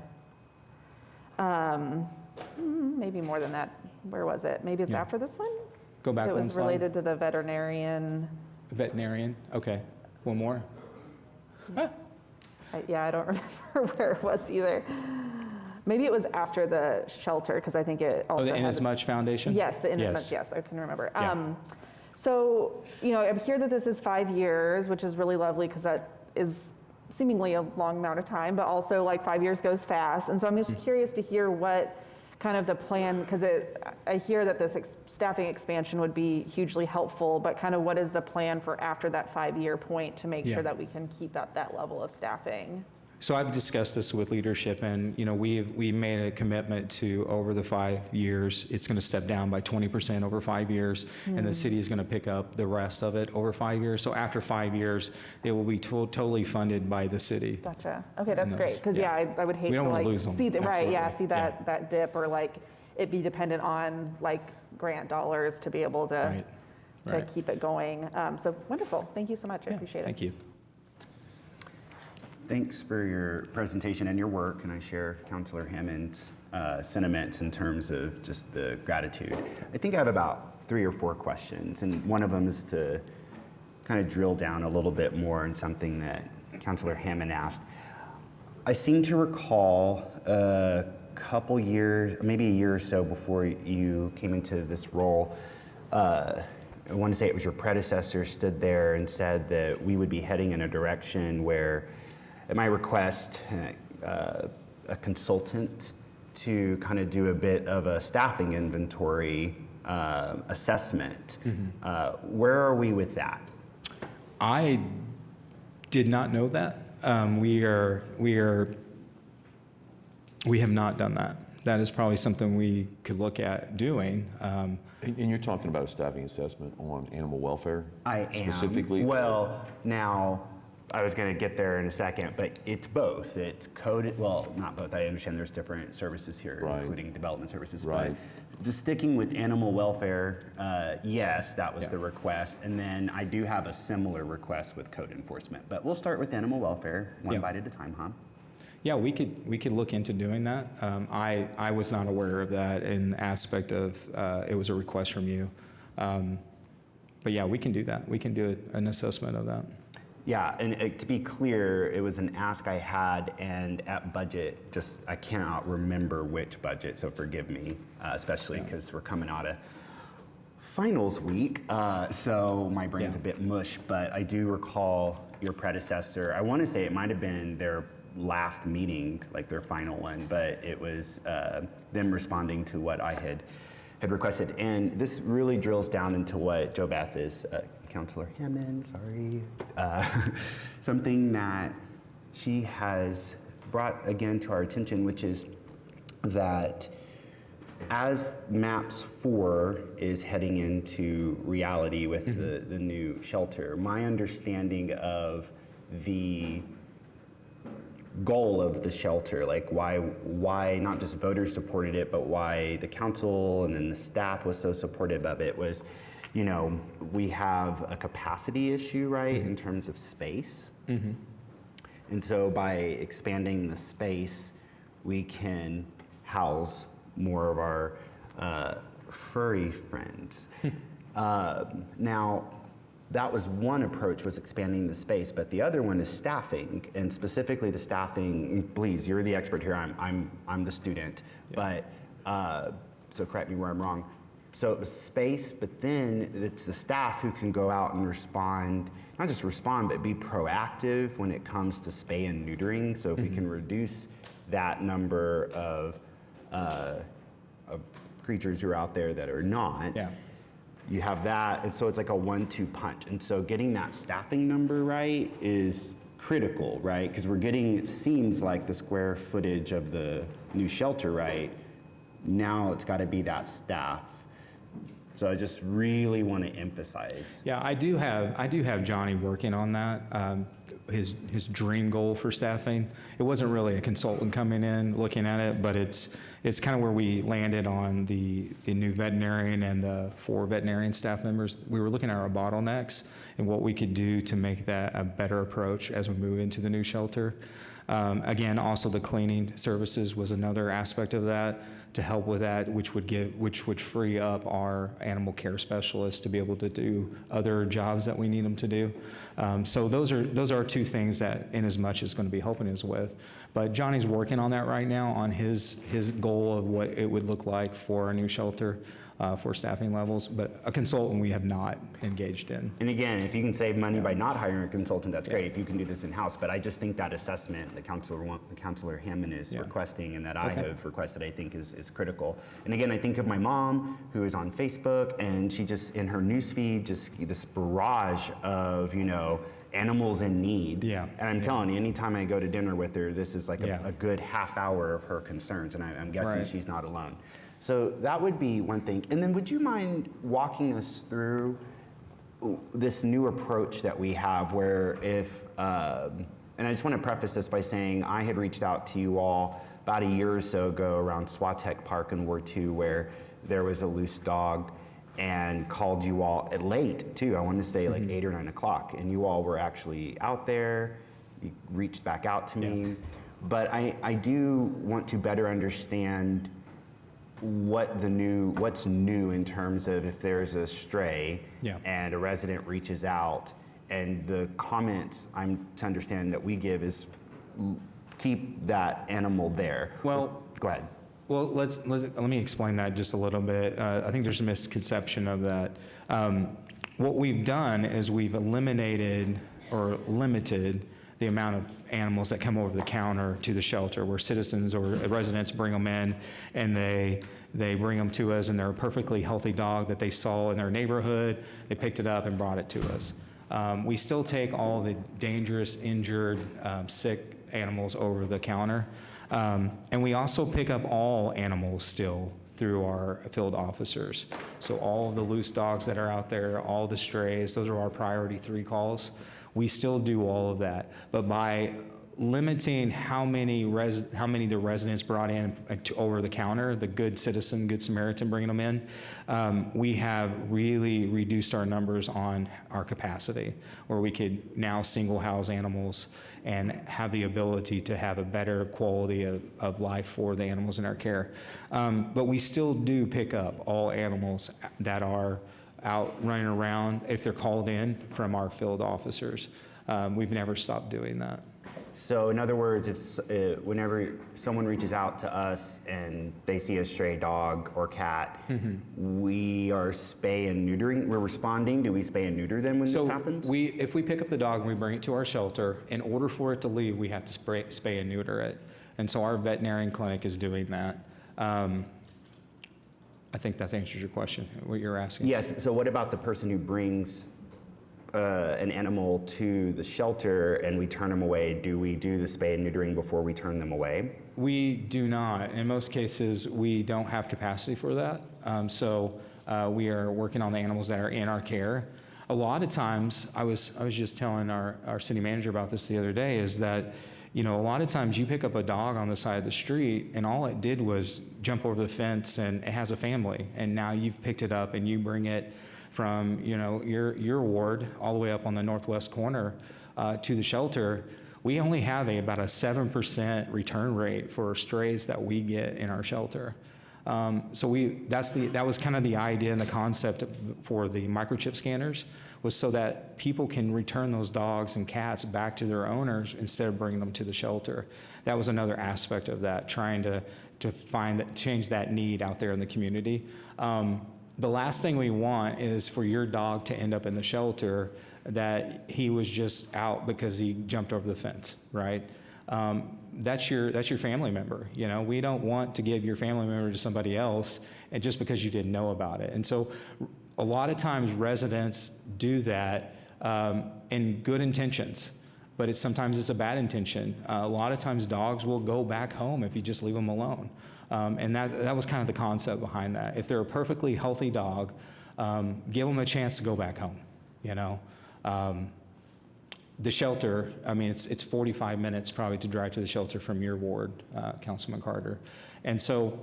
Maybe more than that. Where was it? Maybe it's Yeah. after this one? Go back It one was slide. related to the veterinarian. Veterinarian. Okay. One more. Yeah, I don't remember where it was either. Maybe it was after the shelter, because I think it also Oh, the had- Inasmuch Foundation? Yes, the Inasmuch, yes, I can remember. So, I hear that this is 5 years, which is really lovely because that is seemingly a long amount of time, but also like 5 years goes fast. And so I'm just curious to hear what kind of the plan, because I hear that this staffing expansion would be hugely helpful, but kind of what is the plan for after that 5-year point to make Yeah. sure that we can keep up that level of staffing? So I've discussed this with leadership, and we made a commitment to over the 5 years, it's going to step down by 20% over 5 years, and the city is going to pick up the rest of it over 5 years. So after 5 years, it will be totally funded by the city. Gotcha. Okay, that's great, because yeah. I would hate We to don't wanna like lose them. see that, right, yeah, Absolutely. see that dip, or like it be dependent on like grant dollars to be able to Right. keep it going. So wonderful. Thank you so much. I appreciate it. Thank you. Thanks for your presentation and your work, and I share Councilor Hammond's sentiments in terms of just the gratitude. I think I have about 3 or 4 questions, and one of them is to kind of drill down a little bit more in something that Councilor Hammond asked. I seem to recall a couple years, maybe a year or so before you came into this role, I want to say it was your predecessor stood there and said that we would be heading in a direction where, at my request, a consultant to kind of do a bit of a staffing inventory assessment. Where are we with that? I did not know that. We have not done that. That is probably something we could look at doing. And you're talking about a staffing assessment on animal welfare? I am. Specifically? Well, now, I was going to get there in a second, but it's both. It's coded, well, not both. I understand there's different services here, Right. including development services. Right. But just sticking with animal welfare, yes, that was the request. And then I do have a similar request with code enforcement. But we'll start with animal welfare, one bite at a time, huh? Yeah, we could look into doing that. I was not aware of that in the aspect of it was a request from you. But yeah, we can do that. We can do an assessment of that. Yeah, and to be clear, it was an ask I had, and at budget, I cannot remember which budget, so forgive me, especially because we're coming out of finals week, so my brain's a bit mush, but I do recall your predecessor, I want to say it might have been their last meeting, like their final one, but it was them responding to what I had requested. And this really drills down into what Jo Beth is, Councilor Hammond, sorry, something that she has brought again to our attention, which is that as MAPS 4 is heading into reality with the new shelter, my understanding of the goal of the shelter, like why not just voters supported it, but why the council and then the staff was so supportive of it was, we have a capacity issue, right, in terms of space. And so by expanding the space, we can house more of our furry friends. Now, that was one approach, was expanding the space, but the other one is staffing, and specifically the staffing. Please, you're the expert here. I'm the student, but so correct me where I'm wrong. So it was space, but then it's the staff who can go out and respond, not just respond, but be proactive when it comes to spay and neutering. So if we can reduce that number of creatures who are out there that are not. Yeah. You have that, and so it's like a 1-2 punch. And so getting that staffing number right is critical, right? Because we're getting, it seems like the square footage of the new shelter, right? Now it's got to be that staff. So I just really want to emphasize. Yeah, I do have Johnny working on that. His dream goal for staffing. It wasn't really a consultant coming in looking at it, but it's kind of where we landed on the new veterinarian and the 4 veterinarian staff members. We were looking at our bottlenecks and what we could do to make that a better approach as we move into the new shelter. Again, also the cleaning services was another aspect of that to help with that, which would free up our animal care specialists to be able to do other jobs that we need them to do. So those are 2 things that, in as much, is going to be helping us with. But Johnny's working on that right now on his goal of what it would look like for a new shelter for staffing levels. But a consultant we have not engaged in. And again, if you can save money by not hiring a consultant, that's great. If you can do this in-house, but I just think that assessment that Councilor Hammond is requesting and that I have requested, I think is critical. And again, I think of my mom who is on Facebook, and she just, in her newsfeed, just this barrage of, animals in need. Yeah. And I'm telling you, anytime I go to dinner with her, this is like Yeah. a good half hour of her concerns, and I'm guessing Right. she's not alone. So that would be one thing. And then would you mind walking us through this new approach that we have where if, and I just want to preface this by saying I had reached out to you all about a year or so ago around Swatek Park in Ward 2 where there was a loose dog and called you all at late too. I want to say like 8 or 9 o'clock, and you all were actually out there. You reached back out to me. But I do want to better understand what's new in terms of if there's a stray Yeah. and a resident reaches out, and the comments I'm to understand that we give is keep that animal there. Well, Go ahead. Well, let me explain that just a little bit. I think there's a misconception of that. What we've done is we've eliminated or limited the amount of animals that come over the counter to the shelter, where citizens or residents bring them in, and they bring them to us, and they're a perfectly healthy dog that they saw in their neighborhood. They picked it up and brought it to us. We still take all the dangerous, injured, sick animals over the counter. And we also pick up all animals still through our field officers. So all of the loose dogs that are out there, all the strays, those are our priority 3 calls. We still do all of that. But by limiting how many the residents brought in over the counter, the good citizen, good Samaritan bringing them in, we have really reduced our numbers on our capacity, where we could now single house animals and have the ability to have a better quality of life for the animals in our care. But we still do pick up all animals that are out running around if they're called in from our field officers. We've never stopped doing that. So in other words, if whenever someone reaches out to us and they see a stray dog or cat, we are spay and neutering. We're responding. Do we spay and neuter them when this happens? If we pick up the dog and we bring it to our shelter, in order for it to leave, we have to spay and neuter it. And so our veterinarian clinic is doing that. I think that answers your question, what you're asking. Yes. So what about the person who brings an animal to the shelter and we turn them away? Do we do the spay and neutering before we turn them away? We do not. In most cases, we don't have capacity for that. We are working on the animals that are in our care. A lot of times, I was just telling our city manager about this the other day, is that, you know, a lot of times you pick up a dog on the side of the street and all it did was jump over the fence and it has a family, and now you've picked it up and you bring it from, you know, your ward all the way up on the northwest corner to the shelter. We only have about a 7% return rate for strays that we get in our shelter. That was kind of the idea and the concept for the microchip scanners, was so that people can return those dogs and cats back to their owners instead of bringing them to the shelter. That was another aspect of that, trying to change that need out there in the community. The last thing we want is for your dog to end up in the shelter that he was just out because he jumped over the fence, right? That's your family member. You know, we don't want to give your family member to somebody else, and just because you didn't know about it. And so a lot of times residents do that in good intentions, but sometimes it's a bad intention. A lot of times dogs will go back home if you just leave them alone. And that was kind of the concept behind that. If they're a perfectly healthy dog, give them a chance to go back home, you know. The shelter, I mean, it's 45 minutes probably to drive to the shelter from your ward, Councilman Carter. And so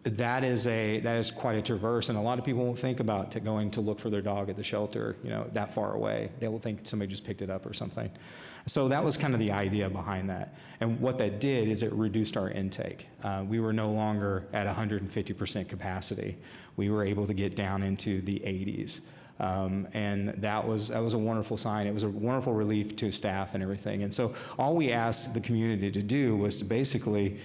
that is quite a traverse, and a lot of people won't think about going to look for their dog at the shelter, you know, that far away. They will think somebody just picked it up or something. So that was kind of the idea behind that. And what that did is it reduced our intake. We were no longer at 150% capacity. We were able to get down into the 80s. And that was a wonderful sign. It was a wonderful relief to staff and everything. And so all we asked the community to do was to basically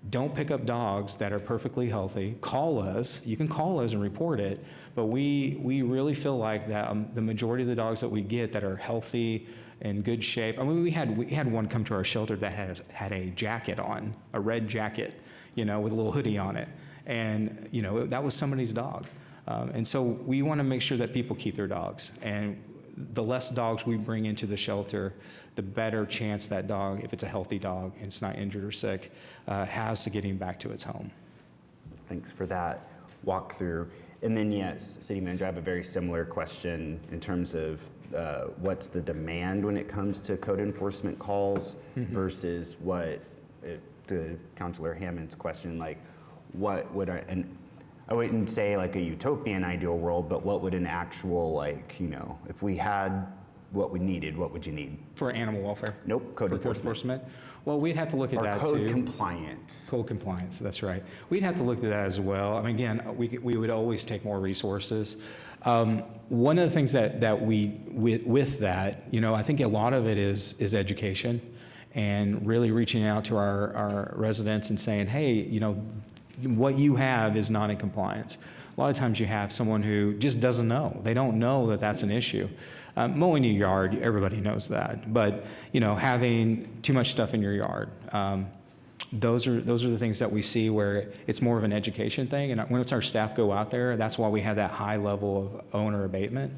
don't pick up dogs that are perfectly healthy. Call us. You can call us and report it. But we really feel like that the majority of the dogs that we get that are healthy, in good shape. I mean, we had one come to our shelter that had a jacket on, a red jacket, you know, with a little hoodie on it. And, you know, that was somebody's dog. And so we want to make sure that people keep their dogs. And the less dogs we bring into the shelter, the better chance that dog, if it's a healthy dog and it's not injured or sick, has to getting back to its home. Thanks for that walkthrough. And then, yes, City Manager, I have a very similar question in terms of what's the demand when it comes to code enforcement calls versus what, to Councilor Hammond's question, like what would I wouldn't say like a utopian ideal world, but what would an actual, like, you know, if we had what we needed, what would you need? For animal welfare? Nope, code For code enforcement. enforcement? Well, we'd have to look at Or that code too. compliance. Code compliance, that's right. We'd have to look at that as well. I mean, again, we would always take more resources. One of the things that we, with that, you know, I think a lot of it is education and really reaching out to our residents and saying, hey, you know, what you have is not in compliance. A lot of times you have someone who just doesn't know. They don't know that that's an issue. Mowing your yard, everybody knows that. But, you know, having too much stuff in your yard, those are the things that we see where it's more of an education thing. And once our staff go out there, that's why we have that high level of owner abatement.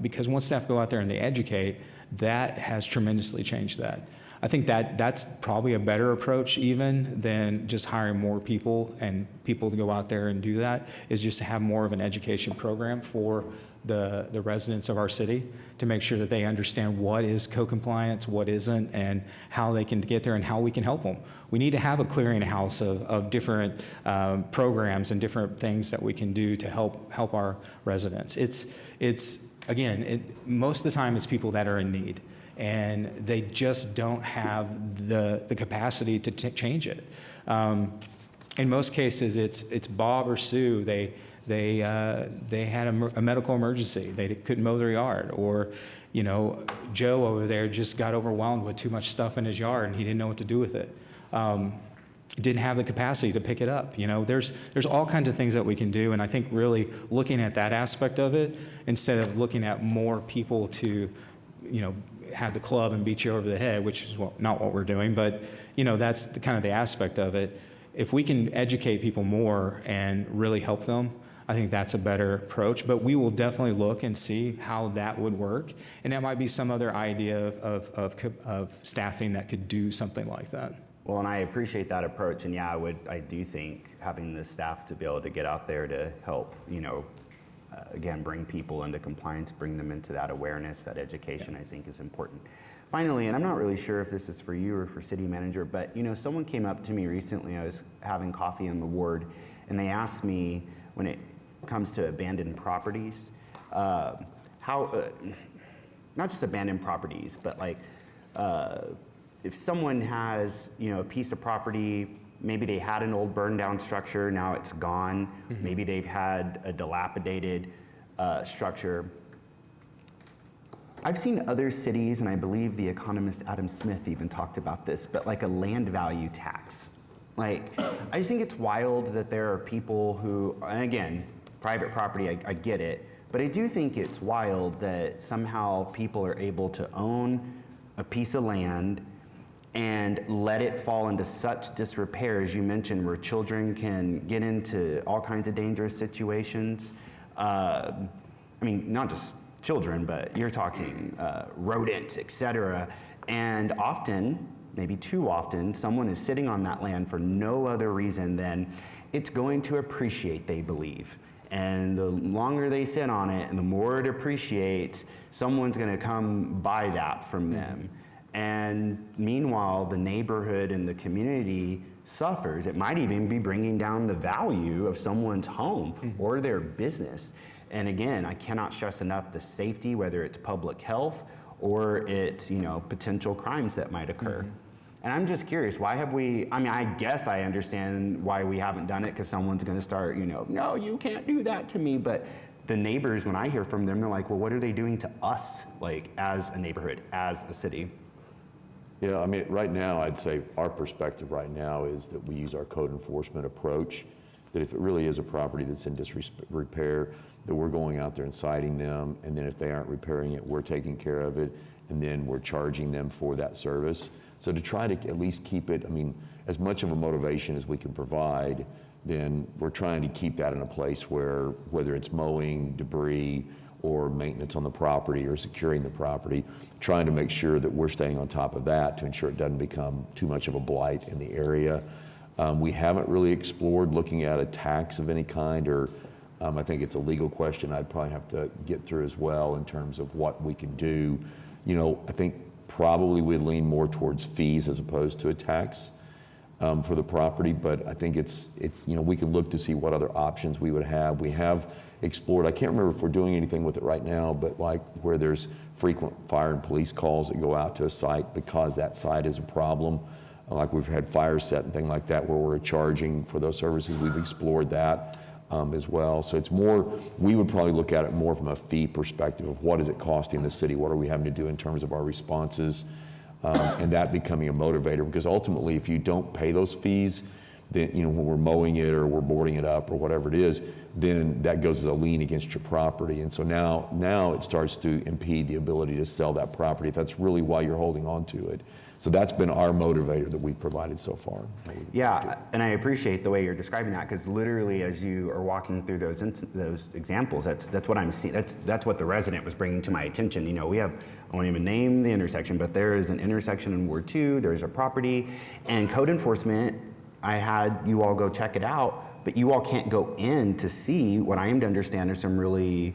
Because once staff go out there and they educate, that has tremendously changed that. I think that's probably a better approach even than just hiring more people and people to go out there and do that, is just to have more of an education program for the residents of our city to make sure that they understand what is co-compliance, what isn't, and how they can get there and how we can help them. We need to have a clearinghouse of different programs and different things that we can do to help our residents. It's again, most of the time it's people that are in need, and they just don't have the capacity to change it. In most cases, it's Bob or Sue. They had a medical emergency. They couldn't mow their yard, or, you know, Joe over there just got overwhelmed with too much stuff in his yard and he didn't know what to do with it. Didn't have the capacity to pick it up. You know, there's all kinds of things that we can do, and I think really looking at that aspect of it instead of looking at more people to, you know, have the club and beat you over the head, which is not what we're doing, but, you know, that's the kind of the aspect of it. If we can educate people more and really help them, I think that's a better approach. But we will definitely look and see how that would work, and that might be some other idea of staffing that could do something like that. Well, and I appreciate that approach, and yeah, I do think having the staff to be able to get out there to help, you know, again, bring people into compliance, bring them into that awareness, that education, I think is important. Finally, and I'm not really sure if this is for you or for City Manager, but, you know, someone came up to me recently. I was having coffee in the ward, and they asked me, when it comes to abandoned properties, how, not just abandoned properties, but like, if someone has, you know, a piece of property, maybe they had an old burned down structure, now it's gone. Mm-hmm. Maybe they've had a dilapidated structure. I've seen other cities, and I believe the economist Adam Smith even talked about this, but like a land value tax. Like, I just think it's wild that there are people who, and again, private property, I get it, but I do think it's wild that somehow people are able to own a piece of land and let it fall into such disrepair, as you mentioned, where children can get into all kinds of dangerous situations. I mean, not just children, but you're talking rodents, et cetera. And often, maybe too often, someone is sitting on that land for no other reason than it's going to appreciate, they believe. And the longer they sit on it and the more it appreciates, someone's gonna come buy that from them. And meanwhile, the neighborhood and the community suffers. It might even be bringing down the value of someone's home or their business. And again, I cannot stress enough the safety, whether it's public health or it's, you know, potential crimes that might occur. And I'm just curious, why have we, I mean, I guess I understand why we haven't done it, because someone's gonna start, you know, no, you can't do that to me. But the neighbors, when I hear from them, they're like, well, what are they doing to us, like, as a neighborhood, as a city? Yeah, I mean, right now, I'd say our perspective right now is that we use our code enforcement approach, that if it really is a property that's in disrepair, that we're going out there and citing them, and then if they aren't repairing it, we're taking care of it, and then we're charging them for that service. So to try to at least keep it, I mean, as much of a motivation as we can provide, then we're trying to keep that in a place where, whether it's mowing, debris, or maintenance on the property or securing the property, trying to make sure that we're staying on top of that to ensure it doesn't become too much of a blight in the area. We haven't really explored looking at a tax of any kind, or I think it's a legal question I'd probably have to get through as well in terms of what we can do. You know, I think probably we'd lean more towards fees as opposed to a tax for the property, but I think it's you know, we can look to see what other options we would have. We have explored, I can't remember if we're doing anything with it right now, but like where there's frequent fire and police calls that go out to a site because that site is a problem. Like we've had fires set and things like that where we're charging for those services. We've explored that as well. So it's more, we would probably look at it more from a fee perspective of what is it costing the city? What are we having to do in terms of our responses? And that becoming a motivator, because ultimately if you don't pay those fees, then, you know, when we're mowing it or we're boarding it up or whatever it is, then that goes as a lien against your property. And so now it starts to impede the ability to sell that property if that's really why you're holding on to it. So that's been our motivator that we've provided so far. Yeah, and I appreciate the way you're describing that, because literally as you are walking through those examples, that's what I'm seeing. That's what the resident was bringing to my attention. You know, we have, I won't even name the intersection, but there is an intersection in Ward 2. There's a property, and code enforcement, I had you all go check it out, but you all can't go in to see what I am to understand are some really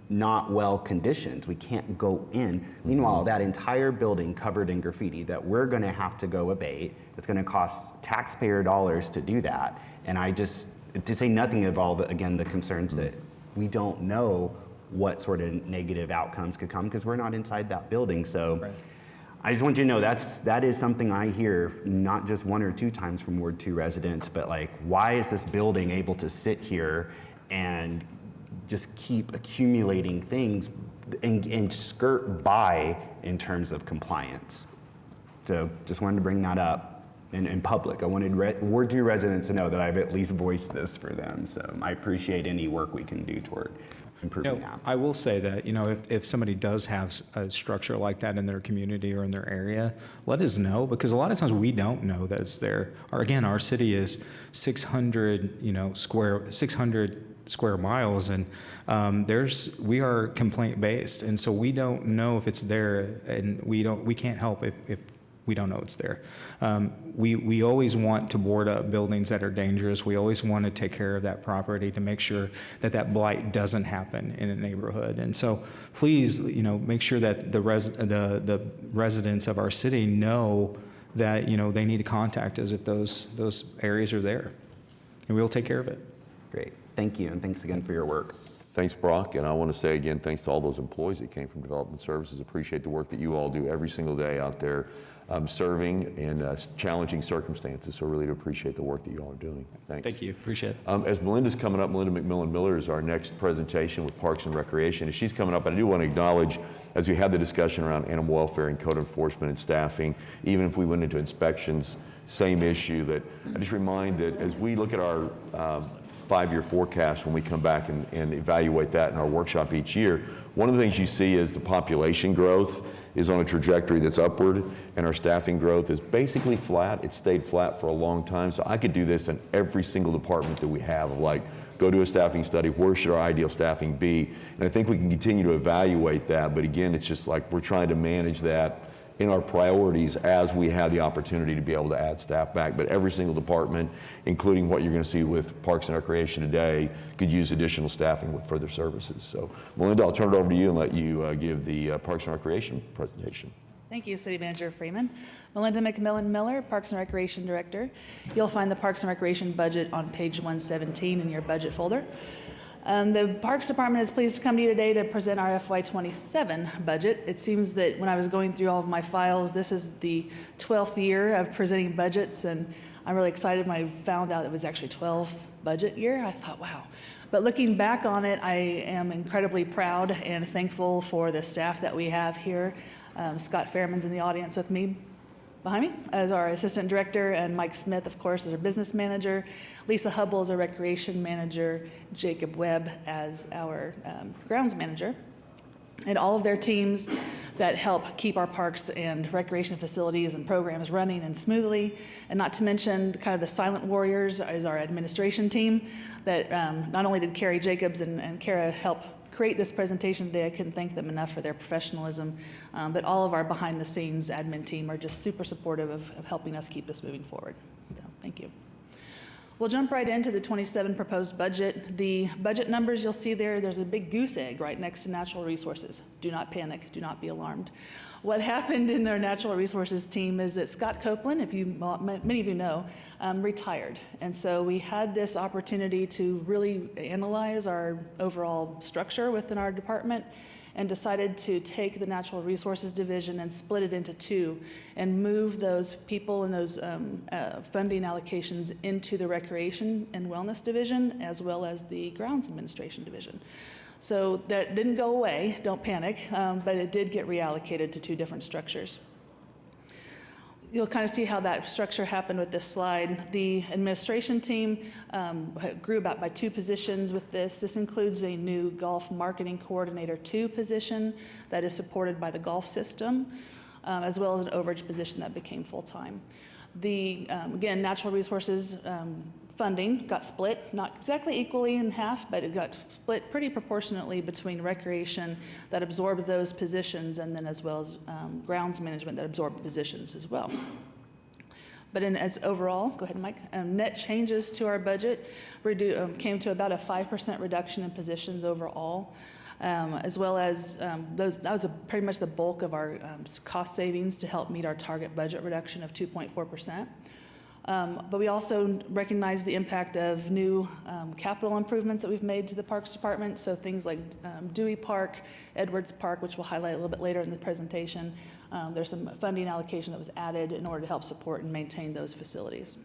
not well conditions. We can't go in. Meanwhile, that entire building covered in graffiti that we're gonna have to go abate, it's gonna cost taxpayer dollars to do that. And I just, to say nothing of all the, again, the concerns that we don't know what sort of negative outcomes could come because we're not inside that building. So. Right. I just want you to know that is something I hear not just 1 or 2 times from Ward 2 residents, but like, why is this building able to sit here and just keep accumulating things and skirt by in terms of compliance? So just wanted to bring that up in public. I wanted Ward 2 residents to know that I've at least voiced this for them. So I appreciate any work we can do toward improving that. I will say that, you know, if somebody does have a structure like that in their community or in their area, let us know, because a lot of times we don't know that it's there. Or again, our city is 600 square miles, and we are complaint based, and so we don't know if it's there, and we can't help if we don't know it's there. We always want to board up buildings that are dangerous. We always want to take care of that property to make sure that that blight doesn't happen in a neighborhood. And so please, you know, make sure that the residents of our city know that, you know, they need to contact us if those areas are there, and we'll take care of it. Great, thank you, and thanks again for your work. Thanks, Brock, and I want to say again, thanks to all those employees that came from Development Services. Appreciate the work that you all do every single day out there serving in challenging circumstances. So really appreciate the work that you all are doing. Thanks. Thank you, appreciate it. As Melinda's coming up, Melinda McMillan Miller is our next presentation with Parks and Recreation. As she's coming up, I do want to acknowledge, as we had the discussion around animal welfare and code enforcement and staffing, even if we went into inspections, same issue, that I just remind that as we look at our 5-year forecast when we come back and evaluate that in our workshop each year, one of the things you see is the population growth is on a trajectory that's upward, and our staffing growth is basically flat. It's stayed flat for a long time. So I could do this in every single department that we have, of like, go do a staffing study, where should our ideal staffing be? And I think we can continue to evaluate that, but again, it's just like we're trying to manage that in our priorities as we have the opportunity to be able to add staff back. But every single department, including what you're going to see with Parks and Recreation today, could use additional staffing with further services. So Melinda, I'll turn it over to you and let you give the Parks and Recreation presentation. Thank you, City Manager Freeman. Melinda McMillan Miller, Parks and Recreation Director. You'll find the Parks and Recreation budget on page 117 in your budget folder. The Parks Department is pleased to come to you today to present our FY27 budget. It seems that when I was going through all of my files, this is the 12th year of presenting budgets, and I'm really excited when I found out it was actually 12th budget year. I thought, wow. But looking back on it, I am incredibly proud and thankful for the staff that we have here. Scott Fairman's in the audience with me behind me as our assistant director, and Mike Smith, of course, as our business manager. Lisa Hubble as our recreation manager, Jacob Webb as our grounds manager, and all of their teams that help keep our parks and recreation facilities and programs running and smoothly. And not to mention kind of the silent warriors is our administration team that not only did Carrie Jacobs and Kara help create this presentation today. I couldn't thank them enough for their professionalism, but all of our behind-the-scenes admin team are just super supportive of helping us keep this moving forward. So, thank you. We'll jump right into the 27 proposed budget. The budget numbers you'll see there's a big goose egg right next to natural resources. Do not panic, do not be alarmed. What happened in our natural resources team is that Scott Copeland, many of you know, retired. And so we had this opportunity to really analyze our overall structure within our department and decided to take the Natural Resources Division and split it into two and move those people and those funding allocations into the Recreation and Wellness Division as well as the Grounds Administration Division. So that didn't go away, don't panic, but it did get reallocated to two different structures. You'll kind of see how that structure happened with this slide. The administration team grew about by 2 positions with this. This includes a new Golf Marketing Coordinator 2 position that is supported by the golf system, as well as an overage position that became full-time. The, again, natural resources funding got split, not exactly equally in half, but it got split pretty proportionately between recreation that absorbed those positions and then as well as grounds management that absorbed positions as well. But as overall, go ahead, Mike, net changes to our budget came to about a 5% reduction in positions overall, as well as that was pretty much the bulk of our cost savings to help meet our target budget reduction of 2.4%. But we also recognize the impact of new capital improvements that we've made to the Parks Department. So things like Dewey Park, Edwards Park, which we'll highlight a little bit later in the presentation. There's some funding allocation that was added in order to help support and maintain those facilities.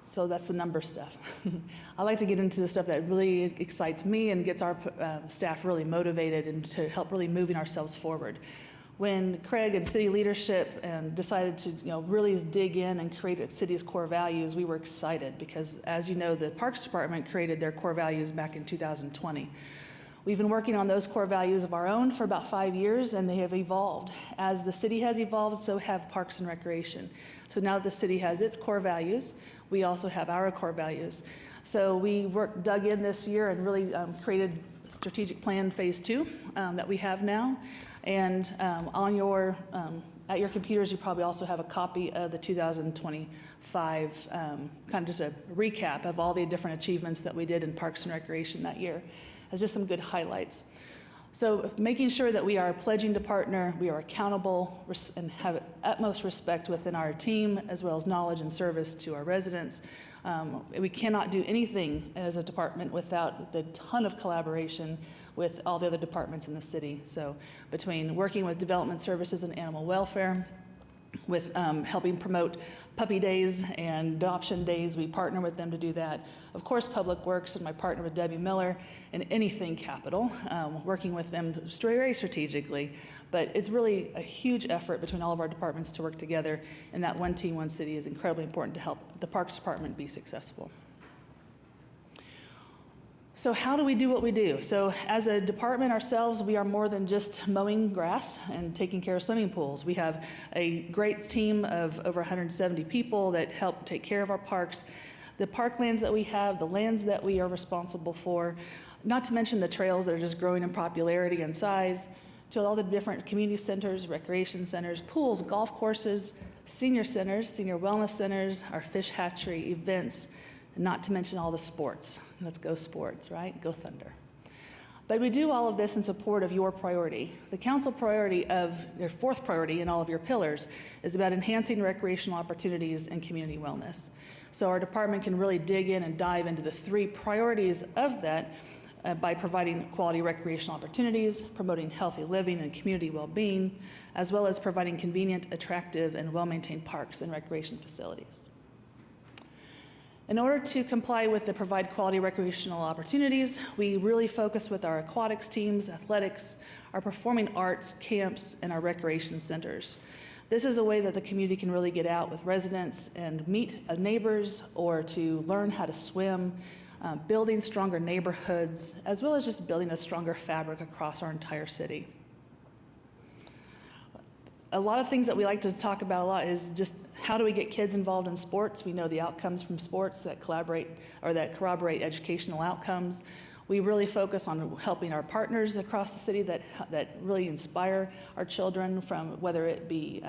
So that's the number stuff. I like to get into the stuff that really excites me and gets our staff really motivated and to help really moving ourselves forward. When Craig and city leadership decided to really dig in and create the city's core values, we were excited because, as you know, the Parks Department created their core values back in 2020. We've been working on those core values of our own for about 5 years, and they have evolved. As the city has evolved, so have Parks and Recreation. So now that the city has its core values, we also have our core values. So we dug in this year and really created Strategic Plan Phase 2 that we have now. And at your computers, you probably also have a copy of the 2025, kind of just a recap of all the different achievements that we did in Parks and Recreation that year. As just some good highlights. So making sure that we are pledging to partner, we are accountable, and have utmost respect within our team, as well as knowledge and service to our residents. We cannot do anything as a department without the ton of collaboration with all the other departments in the city. So between working with development services and animal welfare, with helping promote puppy days and adoption days, we partner with them to do that. Of course, Public Works and my partner with Debbie Miller and anything capital, working with them very strategically. But it's really a huge effort between all of our departments to work together, and that one team, one city is incredibly important to help the Parks Department be successful. So how do we do what we do? So as a department ourselves, we are more than just mowing grass and taking care of swimming pools. We have a great team of over 170 people that help take care of our parks. The parklands that we have, the lands that we are responsible for, not to mention the trails that are just growing in popularity and size, to all the different community centers, recreation centers, pools, golf courses, senior centers, senior wellness centers, our fish hatchery, events, not to mention all the sports. Let's go sports, right? Go Thunder. But we do all of this in support of your priority. The council priority of your 4th priority in all of your pillars is about enhancing recreational opportunities and community wellness. So our department can really dig in and dive into the 3 priorities of that by providing quality recreational opportunities, promoting healthy living and community well-being, as well as providing convenient, attractive, and well-maintained parks and recreation facilities. In order to comply with the provide quality recreational opportunities, we really focus with our aquatics teams, athletics, our performing arts, camps, and our recreation centers. This is a way that the community can really get out with residents and meet neighbors or to learn how to swim, building stronger neighborhoods, as well as just building a stronger fabric across our entire city. A lot of things that we like to talk about a lot is just how do we get kids involved in sports? We know the outcomes from sports that collaborate or that corroborate educational outcomes. We really focus on helping our partners across the city that really inspire our children, from whether it be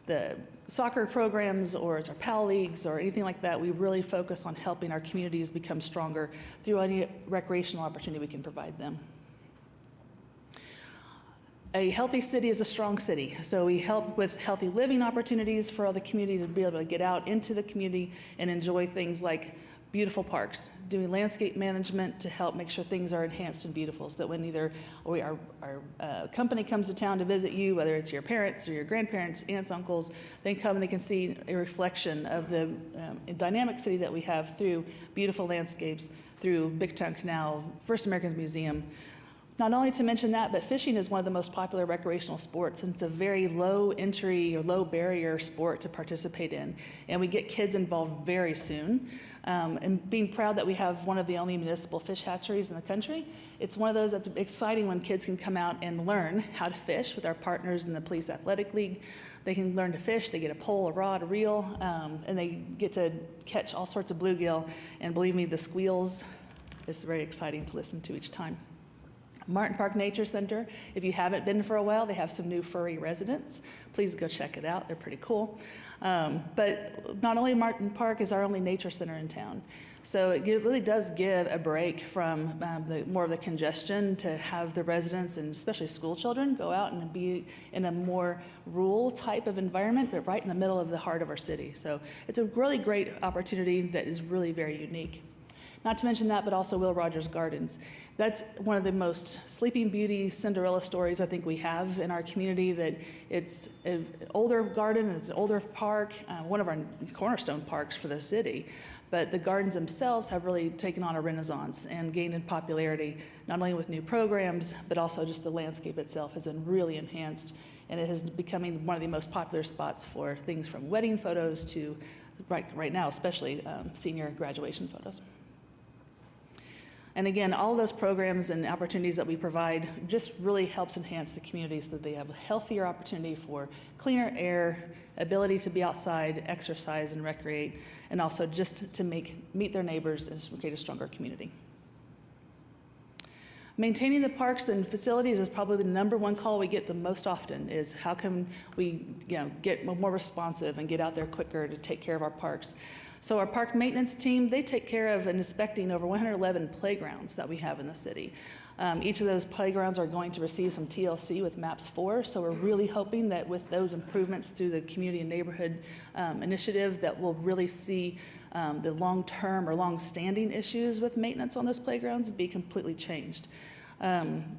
the soccer programs or it's our PAL leagues or anything like that. We really focus on helping our communities become stronger through any recreational opportunity we can provide them. A healthy city is a strong city. So we help with healthy living opportunities for all the community to be able to get out into the community and enjoy things like beautiful parks, doing landscape management to help make sure things are enhanced and beautiful, so that when either our company comes to town to visit you, whether it's your parents or your grandparents, aunts, uncles, they come and they can see a reflection of the dynamic city that we have through beautiful landscapes, through Big Town Canal, First Americans Museum. Not only to mention that, but fishing is one of the most popular recreational sports, and it's a very low entry or low barrier sport to participate in. And we get kids involved very soon. And being proud that we have one of the only municipal fish hatcheries in the country, it's one of those that's exciting when kids can come out and learn how to fish with our partners in the Police Athletic League. They can learn to fish, they get a pole, a rod, a reel, and they get to catch all sorts of bluegill. And believe me, the squeals is very exciting to listen to each time. Martin Park Nature Center, if you haven't been for a while, they have some new furry residents. Please go check it out, they're pretty cool. But not only Martin Park is our only nature center in town, so it really does give a break from more of the congestion to have the residents and especially school children go out and be in a more rural type of environment, but right in the middle of the heart of our city. So it's a really great opportunity that is really very unique. Not to mention that, but also Will Rogers Gardens. That's one of the most Sleeping Beauty Cinderella stories I think we have in our community, that it's an older garden, it's an older park, one of our cornerstone parks for the city. But the gardens themselves have really taken on a renaissance and gained in popularity, not only with new programs, but also just the landscape itself has been really enhanced. And it is becoming one of the most popular spots for things from wedding photos to, right now especially, senior graduation photos. And again, all of those programs and opportunities that we provide just really helps enhance the community so that they have a healthier opportunity for cleaner air, ability to be outside, exercise and recreate, and also just to meet their neighbors and create a stronger community. Maintaining the parks and facilities is probably the number one call we get the most often, is how can we get more responsive and get out there quicker to take care of our parks. So our park maintenance team, they take care of and inspecting over 111 playgrounds that we have in the city. Each of those playgrounds are going to receive some TLC with MAPS 4, so we're really hoping that with those improvements through the community and neighborhood initiative, that we'll really see the long-term or long-standing issues with maintenance on those playgrounds be completely changed.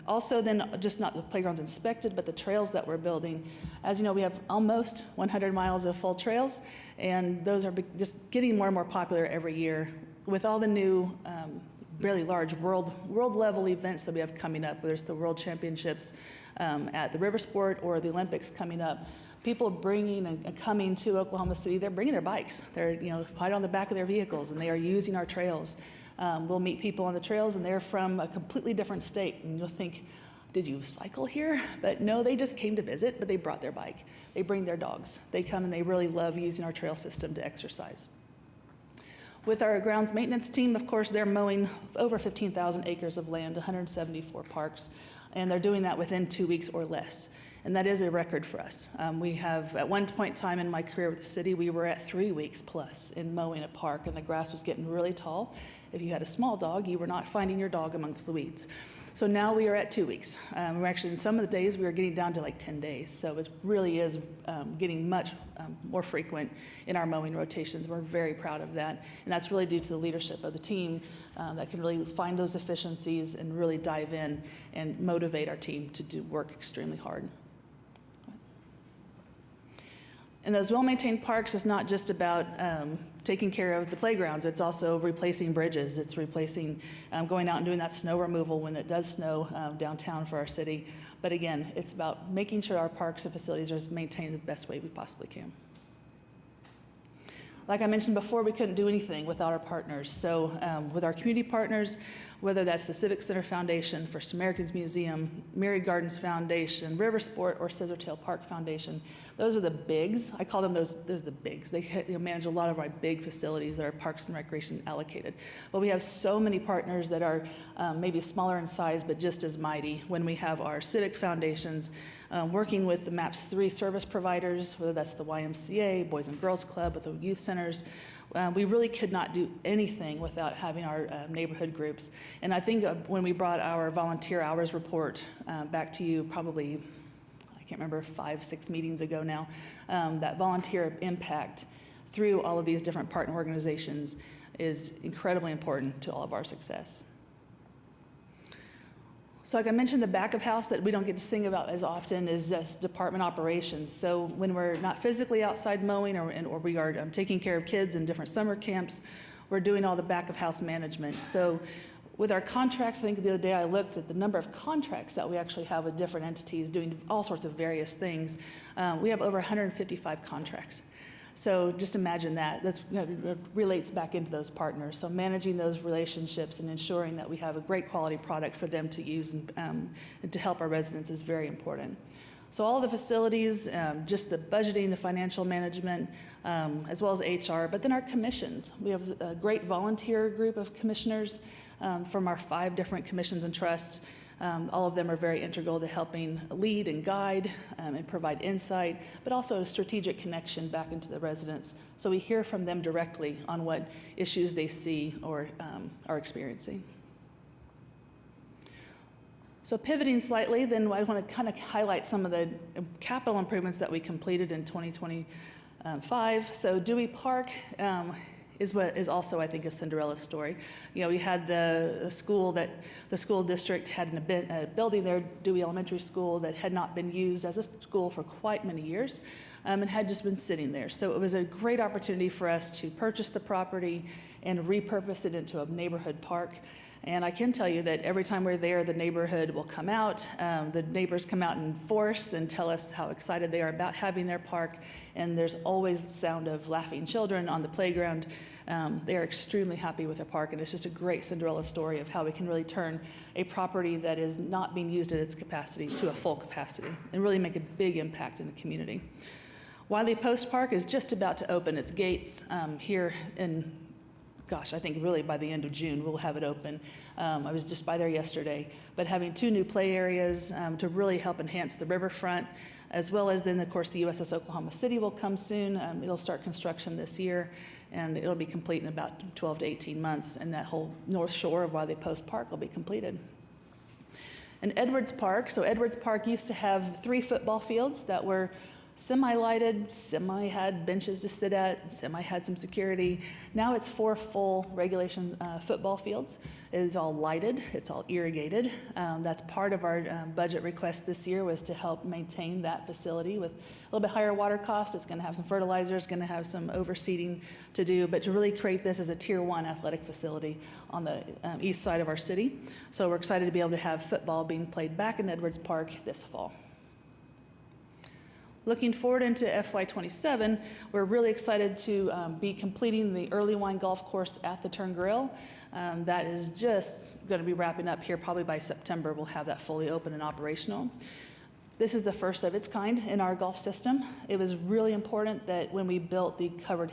Also then, just not the playgrounds inspected, but the trails that we're building. As you know, we have almost 100 miles of full trails, and those are just getting more and more popular every year with all the new really large world level events that we have coming up, whether it's the World Championships at the River Sport or the Olympics coming up. People bringing and coming to Oklahoma City, they're bringing their bikes. They're right on the back of their vehicles, and they are using our trails. We'll meet people on the trails, and they're from a completely different state, and you'll think, did you cycle here? But no, they just came to visit, but they brought their bike. They bring their dogs. They come and they really love using our trail system to exercise. With our grounds maintenance team, of course, they're mowing over 15,000 acres of land, 174 parks, and they're doing that within 2 weeks or less. And that is a record for us. We have, at one point in time in my career with the city, we were at 3 weeks plus in mowing a park, and the grass was getting really tall. If you had a small dog, you were not finding your dog amongst the weeds. So now we are at 2 weeks. We're actually, in some of the days, we are getting down to like 10 days. So it really is getting much more frequent in our mowing rotations. We're very proud of that. And that's really due to the leadership of the team that can really find those efficiencies and really dive in and motivate our team to work extremely hard. And those well-maintained parks is not just about taking care of the playgrounds. It's also replacing bridges. It's replacing, going out and doing that snow removal when it does snow downtown for our city. But again, it's about making sure our parks and facilities are maintained the best way we possibly can. Like I mentioned before, we couldn't do anything without our partners. So with our community partners, whether that's the Civic Center Foundation, First Americans Museum, Myriad Gardens Foundation, River Sport, or Scissortail Park Foundation, those are the bigs. I call them those are the bigs. They manage a lot of our big facilities that are Parks and Recreation allocated. But we have so many partners that are maybe smaller in size, but just as mighty. When we have our civic foundations working with the MAPS 3 service providers, whether that's the YMCA, Boys and Girls Club, with the youth centers, we really could not do anything without having our neighborhood groups. And I think when we brought our volunteer hours report back to you, probably, I can't remember, 5-6 meetings ago now, that volunteer impact through all of these different partner organizations is incredibly important to all of our success. So like I mentioned, the back of house that we don't get to sing about as often is just department operations. So when we're not physically outside mowing or we are taking care of kids in different summer camps, we're doing all the back of house management. So with our contracts, I think the other day I looked at the number of contracts that we actually have with different entities doing all sorts of various things. We have over 155 contracts. So just imagine that. That relates back into those partners. So managing those relationships and ensuring that we have a great quality product for them to use and to help our residents is very important. So all the facilities, just the budgeting, the financial management, as well as HR, but then our commissions. We have a great volunteer group of commissioners from our 5 different commissions and trusts. All of them are very integral to helping lead and guide and provide insight, but also a strategic connection back into the residents. So we hear from them directly on what issues they see or are experiencing. So pivoting slightly, then I want to kind of highlight some of the capital improvements that we completed in 2025. So Dewey Park is also, I think, a Cinderella story. You know, we had the school district had a building there, Dewey Elementary School, that had not been used as a school for quite many years and had just been sitting there. So it was a great opportunity for us to purchase the property and repurpose it into a neighborhood park. And I can tell you that every time we're there, the neighborhood will come out. The neighbors come out in force and tell us how excited they are about having their park. And there's always the sound of laughing children on the playground. They are extremely happy with the park. And it's just a great Cinderella story of how we can really turn a property that is not being used at its capacity to a full capacity and really make a big impact in the community. Wiley Post Park is just about to open its gates here in I think really by the end of June, we'll have it open. I was just by there yesterday, but having 2 new play areas to really help enhance the riverfront, as well as then, of course, the USS Oklahoma City will come soon. It'll start construction this year, and it'll be complete in about 12 to 18 months, and that whole north shore of Wiley Post Park will be completed. And Edwards Park, so Edwards Park used to have 3 football fields that were semi-lighted, semi had benches to sit at, semi had some security. Now it's 4 full regulation football fields. It is all lighted, it's all irrigated. That's part of our budget request this year, was to help maintain that facility with a little bit higher water cost. It's going to have some fertilizer, it's going to have some overseeding to do, but to really create this as a Tier 1 athletic facility on the east side of our city. So we're excited to be able to have football being played back in Edwards Park this fall. Looking forward into FY27, we're really excited to be completing the early wine golf course at the Turn Grill. That is just going to be wrapping up here probably by September. We'll have that fully open and operational. This is the first of its kind in our golf system. It was really important that when we built the covered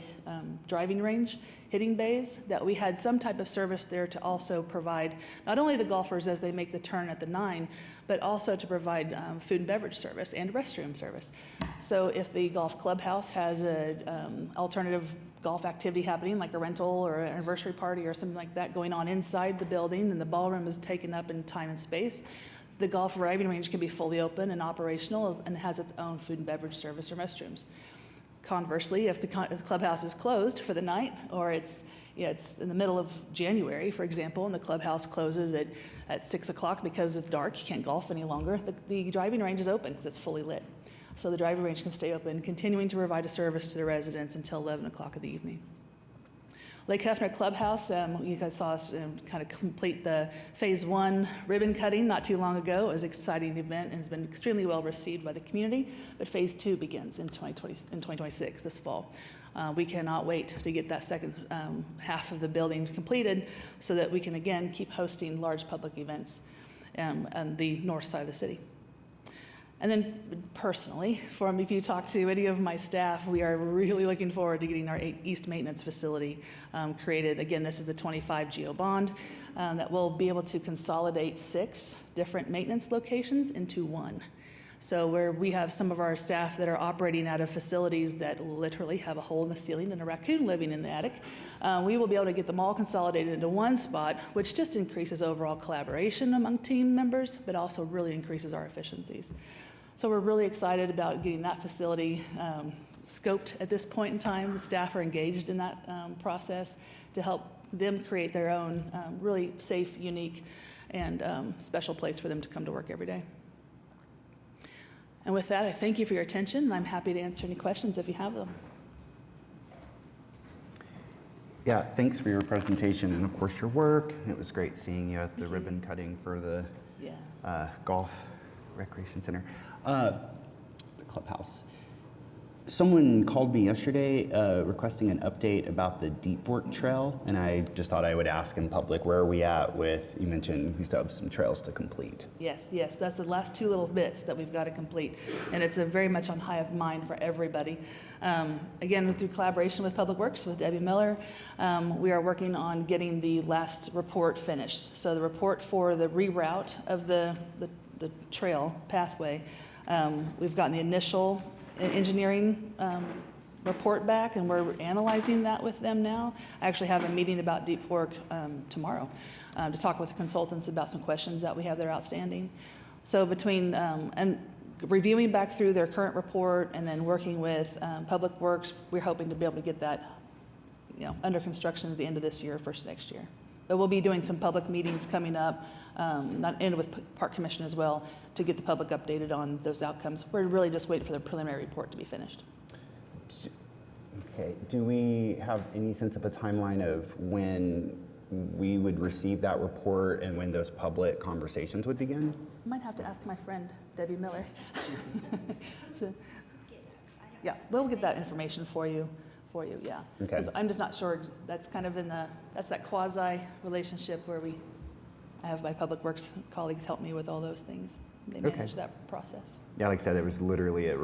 driving range, hitting bays, that we had some type of service there to also provide not only the golfers as they make the turn at the 9, but also to provide food and beverage service and restroom service. So if the golf clubhouse has an alternative golf activity happening, like a rental or an anniversary party or something like that going on inside the building, and the ballroom is taken up in time and space, the golf driving range can be fully open and operational and has its own food and beverage service or restrooms. Conversely, if the clubhouse is closed for the night, or it's in the middle of January, for example, and the clubhouse closes at 6 o'clock because it's dark, you can't golf any longer, the driving range is open because it's fully lit. So the driving range can stay open, continuing to provide a service to the residents until 11 o'clock in the evening. Lake Hefner Clubhouse, you guys saw us kind of complete the phase 1 ribbon cutting not too long ago. It was an exciting event and has been extremely well received by the community, but phase 2 begins in 2026, this fall. We cannot wait to get that second half of the building completed so that we can again keep hosting large public events on the north side of the city. And then personally, if you talk to any of my staff, we are really looking forward to getting our East Maintenance Facility created. Again, this is the 25 GO bond that will be able to consolidate 6 different maintenance locations into one. So where we have some of our staff that are operating out of facilities that literally have a hole in the ceiling and a raccoon living in the attic, we will be able to get them all consolidated into one spot, which just increases overall collaboration among team members, but also really increases our efficiencies. So we're really excited about getting that facility scoped at this point in time. The staff are engaged in that process to help them create their own really safe, unique, and special place for them to come to work every day. And with that, I thank you for your attention, and I'm happy to answer any questions if you have them. Yeah, thanks for your presentation and of course your work. It was great seeing you at the ribbon cutting for the golf recreation center, the clubhouse. Someone called me yesterday requesting an update about the Deep Fork Trail, and I just thought I would ask in public, where are we at with, you mentioned we still have some trails to complete. Yes, that's the last 2 little bits that we've got to complete, and it's a very much on high of mind for everybody. Again, through collaboration with Public Works, with Debbie Miller, we are working on getting the last report finished. So the report for the reroute of the trail pathway, we've gotten the initial engineering report back, and we're analyzing that with them now. I actually have a meeting about Deep Fork tomorrow to talk with the consultants about some questions that we have that are outstanding. So between and reviewing back through their current report and then working with Public Works, we're hoping to be able to get that under construction at the end of this year, first of next year. But we'll be doing some public meetings coming up, and with Park Commission as well, to get the public updated on those outcomes. We're really just waiting for the preliminary report to be finished. Okay, do we have any sense of a timeline of when we would receive that report and when those public conversations would begin? I might have to ask my friend, Debbie Miller. So, yeah, we'll get that information for you, yeah. Okay. 'Cause I'm just not sure, that's kind of that's that quasi relationship where I have my Public Works colleagues help me with all those things. They manage that process. Yeah, like I said, there was literally a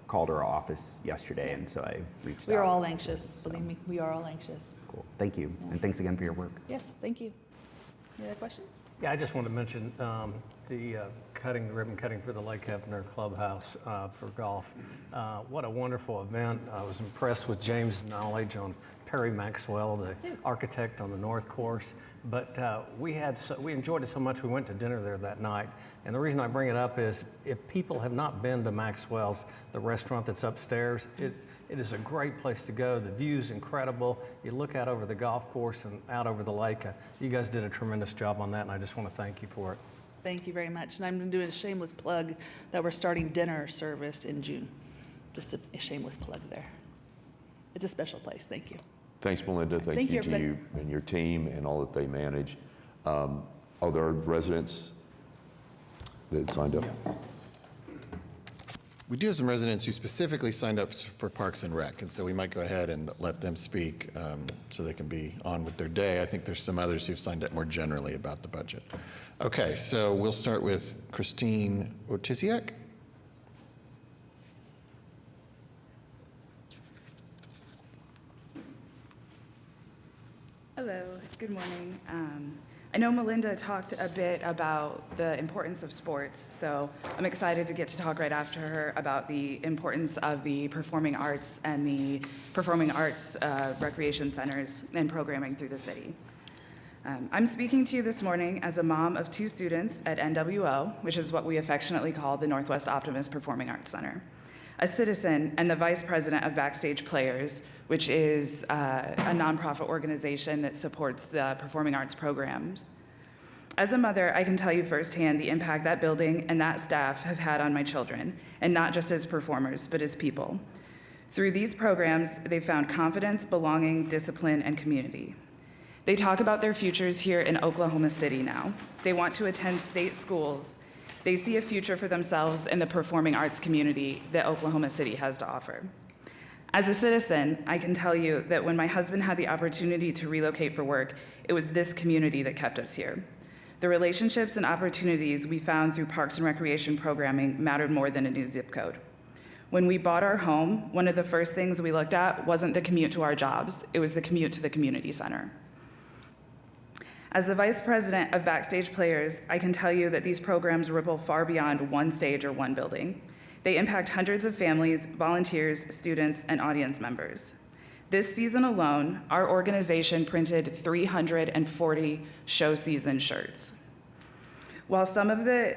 call to our office yesterday, and so I reached out. We are all anxious, believe me, we are all anxious. Cool, thank you, and thanks again for your work. Yes, thank you. Any other questions? Yeah, I just want to mention the ribbon cutting for the Lake Hefner Clubhouse for golf. What a wonderful event. I was impressed with James' knowledge on Perry Maxwell, the architect on the North Course. But we enjoyed it so much, we went to dinner there that night. And the reason I bring it up is if people have not been to Maxwell's, the restaurant that's upstairs, it is a great place to go. The view's incredible. You look out over the golf course and out over the lake. You guys did a tremendous job on that, and I just want to thank you for it. Thank you very much. And I'm doing a shameless plug that we're starting dinner service in June. Just a shameless plug there. It's a special place. Thank you. Thanks, Melinda. Thank you to you and your team and all that they manage. Are there residents that signed up? We do have some residents who specifically signed up for Parks and Rec, and so we might go ahead and let them speak so they can be on with their day. I think there's some others who've signed up more generally about the budget. Okay, so we'll start with Christine Otisiak. Hello, good morning. I know Melinda talked a bit about the importance of sports, so I'm excited to get to talk right after her about the importance of the performing arts and the performing arts recreation centers and programming through the city. I'm speaking to you this morning as a mom of 2 students at NWO, which is what we affectionately call the Northwest Optimist Performing Arts Center, a citizen and the vice president of Backstage Players, which is a nonprofit organization that supports the performing arts programs. As a mother, I can tell you firsthand the impact that building and that staff have had on my children, and not just as performers, but as people. Through these programs, they've found confidence, belonging, discipline, and community. They talk about their futures here in Oklahoma City now. They want to attend state schools. They see a future for themselves in the performing arts community that Oklahoma City has to offer. As a citizen, I can tell you that when my husband had the opportunity to relocate for work, it was this community that kept us here. The relationships and opportunities we found through Parks and Recreation programming mattered more than a new zip code. When we bought our home, one of the first things we looked at wasn't the commute to our jobs, it was the commute to the community center. As the vice president of Backstage Players, I can tell you that these programs ripple far beyond one stage or one building. They impact hundreds of families, volunteers, students, and audience members. This season alone, our organization printed 340 show season shirts. While some of the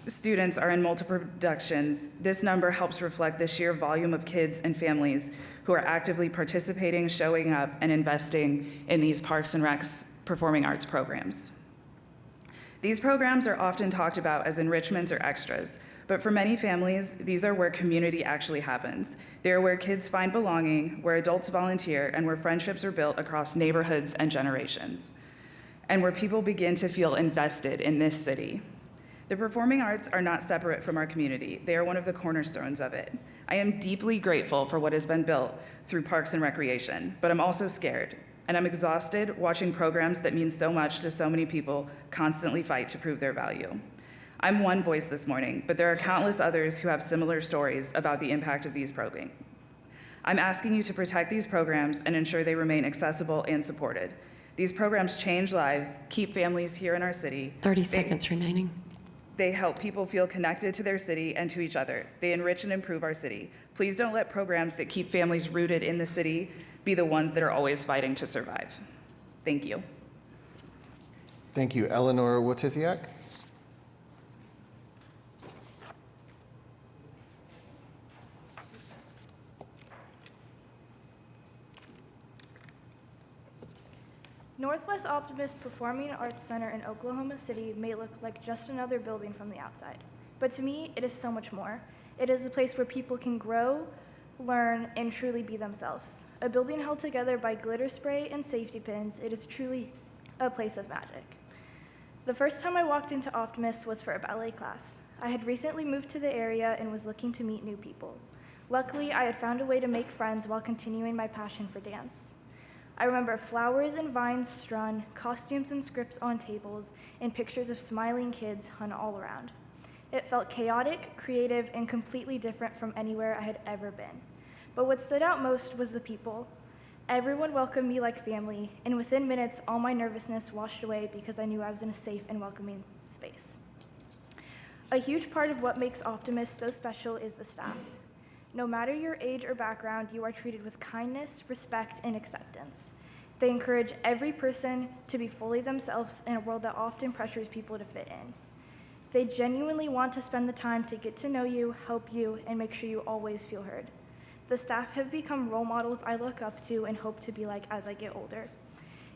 students are in multiple productions, this number helps reflect the sheer volume of kids and families who are actively participating, showing up, and investing in these Parks and Rec's performing arts programs. These programs are often talked about as enrichments or extras, but for many families, these are where community actually happens. They are where kids find belonging, where adults volunteer, and where friendships are built across neighborhoods and generations, and where people begin to feel invested in this city. The performing arts are not separate from our community. They are one of the cornerstones of it. I am deeply grateful for what has been built through Parks and Recreation, but I'm also scared, and I'm exhausted watching programs that mean so much to so many people constantly fight to prove their value. I'm one voice this morning, but there are countless others who have similar stories about the impact of these programs. I'm asking you to protect these programs and ensure they remain accessible and supported. These programs change lives, keep families here in our city. 30 seconds remaining. They help people feel connected to their city and to each other. They enrich and improve our city. Please don't let programs that keep families rooted in the city be the ones that are always fighting to survive. Thank you. Thank you. Eleanor Wojtysiak. Northwest Optimist Performing Arts Center in Oklahoma City may look like just another building from the outside, but to me, it is so much more. It is a place where people can grow, learn, and truly be themselves. A building held together by glitter spray and safety pins, it is truly a place of magic. The first time I walked into Optimist was for a ballet class. I had recently moved to the area and was looking to meet new people. Luckily, I had found a way to make friends while continuing my passion for dance. I remember flowers and vines strewn, costumes and scripts on tables, and pictures of smiling kids hung all around. It felt chaotic, creative, and completely different from anywhere I had ever been. But what stood out most was the people. Everyone welcomed me like family, and within minutes, all my nervousness washed away because I knew I was in a safe and welcoming space. A huge part of what makes Optimist so special is the staff. No matter your age or background, you are treated with kindness, respect, and acceptance. They encourage every person to be fully themselves in a world that often pressures people to fit in. They genuinely want to spend the time to get to know you, help you, and make sure you always feel heard. The staff have become role models I look up to and hope to be like as I get older.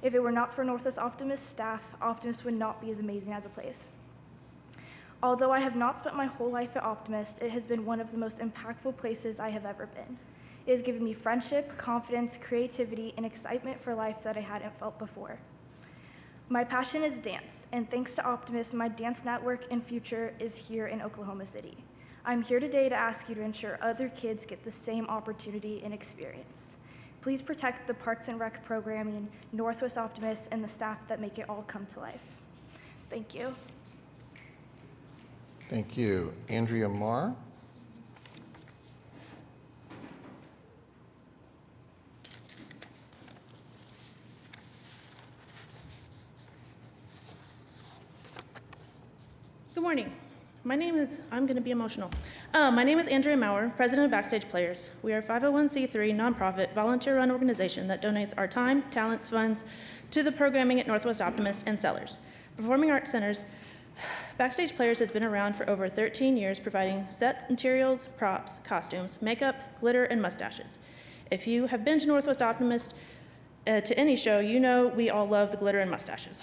If it were not for Northwest Optimist staff, Optimist would not be as amazing as a place. Although I have not spent my whole life at Optimist, it has been one of the most impactful places I have ever been. It has given me friendship, confidence, creativity, and excitement for life that I hadn't felt before. My passion is dance, and thanks to Optimist, my dance network and future is here in Oklahoma City. I'm here today to ask you to ensure other kids get the same opportunity and experience. Please protect the Parks and Rec programming, Northwest Optimist, and the staff that make it all come to life. Thank you. Thank you. Andrea Marr. Good morning. I'm going to be emotional. My name is Andrea Maurer, president of Backstage Players. We are a 501c3 nonprofit volunteer-run organization that donates our time, talents, funds to the programming at Northwest Optimist and Sellers. Performing Arts Centers, Backstage Players has been around for over 13 years providing set materials, props, costumes, makeup, glitter, and mustaches. If you have been to Northwest Optimist to any show, you know we all love the glitter and mustaches.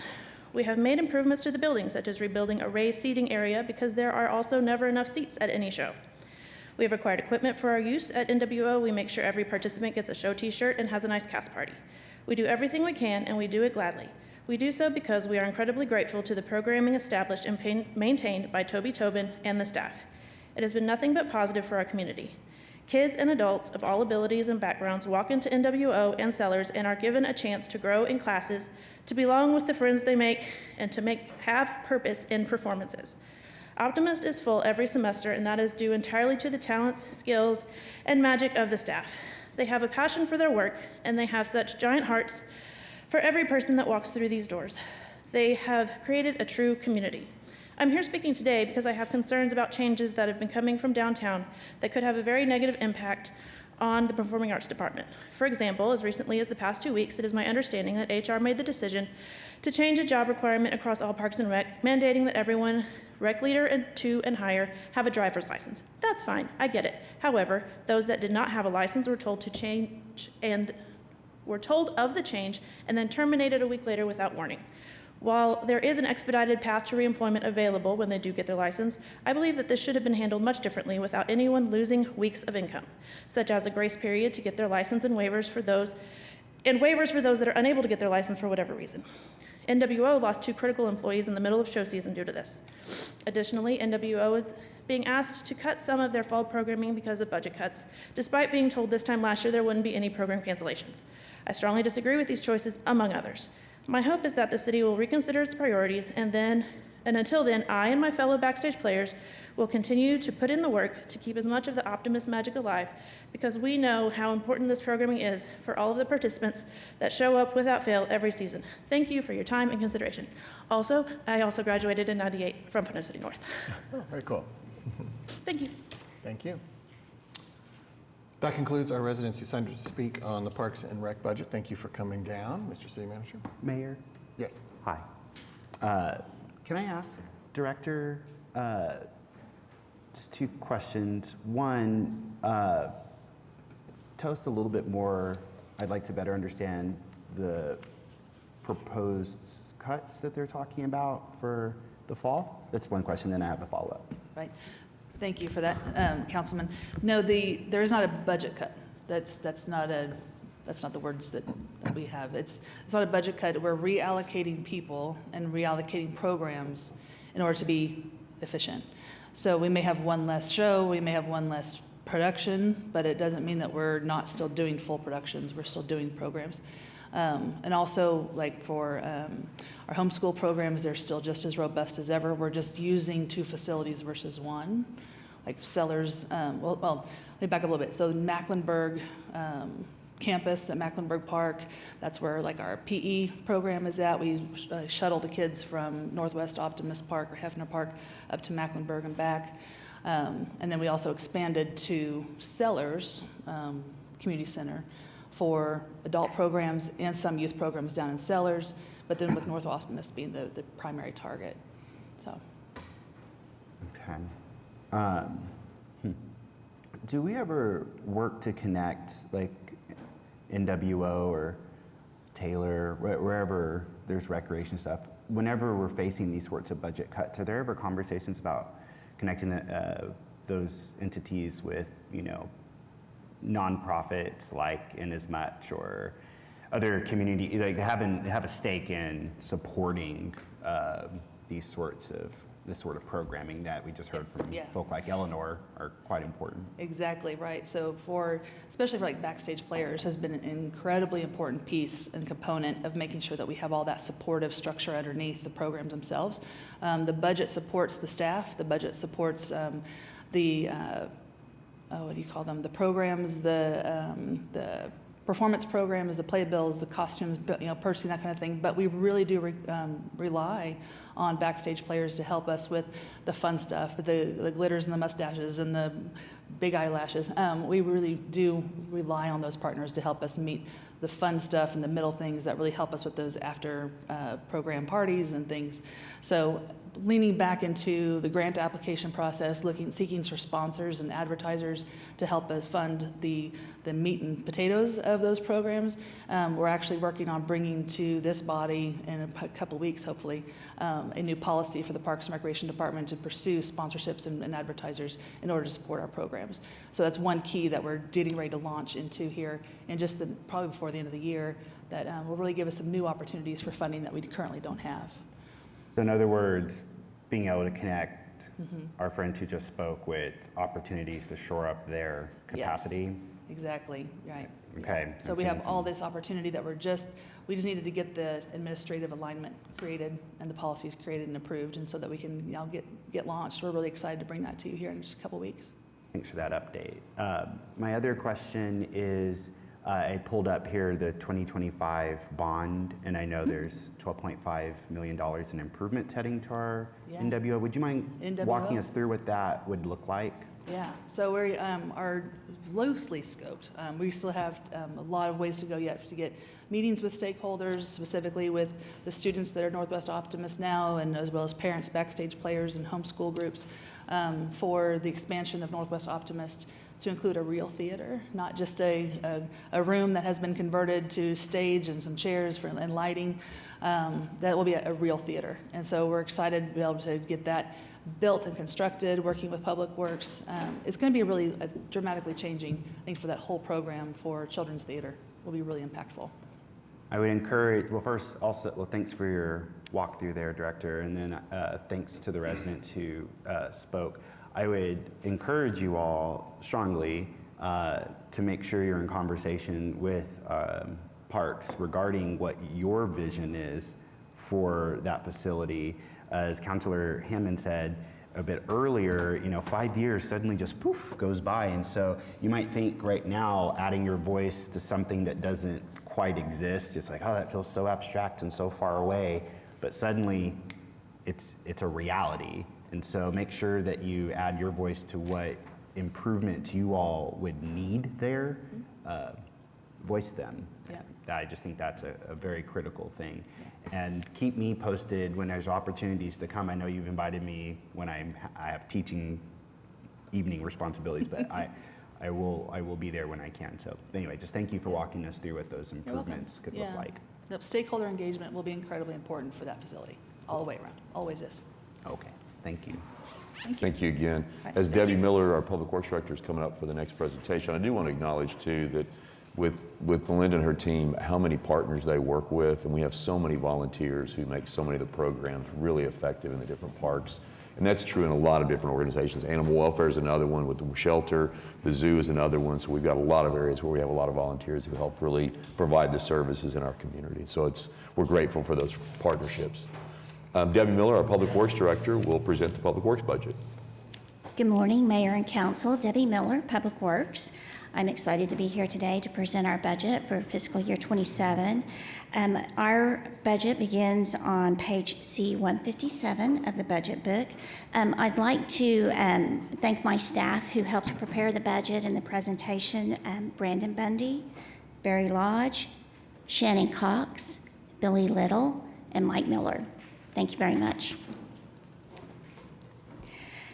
We have made improvements to the building, such as rebuilding a raised seating area because there are also never enough seats at any show. We have acquired equipment for our use at NWO. We make sure every participant gets a show t-shirt and has a nice cast party. We do everything we can, and we do it gladly. We do so because we are incredibly grateful to the programming established and maintained by Toby Tobin and the staff. It has been nothing but positive for our community. Kids and adults of all abilities and backgrounds walk into NWO and Sellers and are given a chance to grow in classes, to belong with the friends they make, and to have purpose in performances. Optimist is full every semester, and that is due entirely to the talents, skills, and magic of the staff. They have a passion for their work, and they have such giant hearts for every person that walks through these doors. They have created a true community. I'm here speaking today because I have concerns about changes that have been coming from downtown that could have a very negative impact on the Performing Arts Department. For example, as recently as the past 2 weeks, it is my understanding that HR made the decision to change a job requirement across all Parks and Rec, mandating that everyone, rec leader and 2 and higher, have a driver's license. That's fine, I get it. However, those that did not have a license were told to change and were told of the change and then terminated a week later without warning. While there is an expedited path to reemployment available when they do get their license, I believe that this should have been handled much differently without anyone losing weeks of income, such as a grace period to get their license and waivers for those that are unable to get their license for whatever reason. NWO lost 2 critical employees in the middle of show season due to this. Additionally, NWO is being asked to cut some of their fall programming because of budget cuts, despite being told this time last year there wouldn't be any program cancellations. I strongly disagree with these choices, among others. My hope is that the city will reconsider its priorities, and until then, I and my fellow Backstage players will continue to put in the work to keep as much of the Optimist magic alive, because we know how important this programming is for all of the participants that show up without fail every season. Thank you for your time and consideration. Also, I also graduated in '98 from Pono City North. Oh, very cool. Thank you. Thank you. That concludes our residents who signed up to speak on the Parks and Rec budget. Thank you for coming down, Mr. City Manager. Mayor? Yes. Hi. Can I ask Director just 2 questions? One, tell us a little bit more. I'd like to better understand the proposed cuts that they're talking about for the fall. That's one question, then I have a follow-up. Right. Thank you for that, Councilman. No, there is not a budget cut. That's not the words that we have. It's not a budget cut. We're reallocating people and reallocating programs in order to be efficient. So we may have one less show, we may have one less production, but it doesn't mean that we're not still doing full productions. We're still doing programs. And also, like for our homeschool programs, they're still just as robust as ever. We're just using 2 facilities versus 1. Like Sellers, well, let me back up a little bit. So Mecklenburg campus at Mecklenburg Park, that's where like our PE program is at. We shuttle the kids from Northwest Optimist Park or Hefner Park up to Mecklenburg and back. And then we also expanded to Sellers Community Center for adult programs and some youth programs down in Sellers, but then with North Optimist being the primary target. So. Okay. Do we ever work to connect like NWO or Taylor, wherever there's recreation stuff? Whenever we're facing these sorts of budget cuts, are there ever conversations about connecting those entities with, nonprofits like Inasmuch or other community, like they have a stake in supporting this sort of programming that we just heard from folk like Eleanor are quite important. Exactly right. So especially for like Backstage Players has been an incredibly important piece and component of making sure that we have all that supportive structure underneath the programs themselves. The budget supports the staff. The budget supports what do you call them? The programs, the performance programs, the playbills, the costumes, purchasing, that kind of thing. But we really do rely on Backstage Players to help us with the fun stuff, the glitters and the mustaches and the big eyelashes. We really do rely on those partners to help us meet the fun stuff and the middle things that really help us with those after program parties and things. So leaning back into the grant application process, seeking for sponsors and advertisers to help fund the meat and potatoes of those programs. We're actually working on bringing to this body in a couple weeks, hopefully, a new policy for the Parks and Recreation Department to pursue sponsorships and advertisers in order to support our programs. So that's one key that we're getting ready to launch into here in just probably before the end of the year that will really give us some new opportunities for funding that we currently don't have. So in other words, being able to connect connect our friends who just spoke with opportunities to shore up their capacity. Exactly, right. Okay. So I'm we seeing have all this opportunity that we just needed to get the administrative alignment created and the policies created and approved, and so that we can now get launched. We're really excited to bring that to you here in just a couple weeks. Thanks for that update. My other question is, I pulled up here the 2025 bond, and I know there's $12.5 million in improvements heading to our Yeah. NWO. Would you mind NWO? walking us through what that would look like? Yeah, so we are loosely scoped. We still have a lot of ways to go yet to get meetings with stakeholders, specifically with the students that are Northwest Optimist now, and as well as parents, Backstage players, and homeschool groups for the expansion of Northwest Optimist to include a real theater, not just a room that has been converted to stage and some chairs and lighting. That will be a real theater. And so we're excited to be able to get that built and constructed, working with Public Works. It's going to be really dramatically changing, I think, for that whole program for children's theater. Will be really impactful. I would encourage, well, first, also, well, thanks for your walkthrough there, Director, and then thanks to the residents who spoke. I would encourage you all strongly to make sure you're in conversation with Parks regarding what your vision is for that facility. As Councilor Hammond said a bit earlier, 5 years suddenly just poof goes by, and so you might think right now adding your voice to something that doesn't quite exist, it's like, oh, that feels so abstract and so far away, but suddenly it's a reality. And so make sure that you add your voice to what improvements you all would need there, voice them. Yeah. I just think that's a very critical thing. And keep me posted when there's opportunities to come. I know you've invited me when I have teaching evening responsibilities, but I will be there when I can. So anyway, just thank you for walking us through what those improvements could look like. The stakeholder engagement will be incredibly important for that facility, all the way around, always is. Okay, thank you. Thank you again. right, As thank Debbie you. Miller, our Public Works Director, is coming up for the next presentation, I do want to acknowledge too that with Melinda and her team, how many partners they work with, and we have so many volunteers who make so many of the programs really effective in the different parks. And that's true in a lot of different organizations. Animal welfare is another one with the shelter, the zoo is another one. So we've got a lot of areas where we have a lot of volunteers who help really provide the services in our community. So we're grateful for those partnerships. Debbie Miller, our Public Works Director, will present the Public Works budget. Good morning, Mayor and Council. Debbie Miller, Public Works. I'm excited to be here today to present our budget for fiscal year 27. Our budget begins on page C157 of the budget book. I'd like to thank my staff who helped prepare the budget and the presentation, Brandon Bundy, Barry Lodge, Shannon Cox, Billy Little, and Mike Miller. Thank you very much.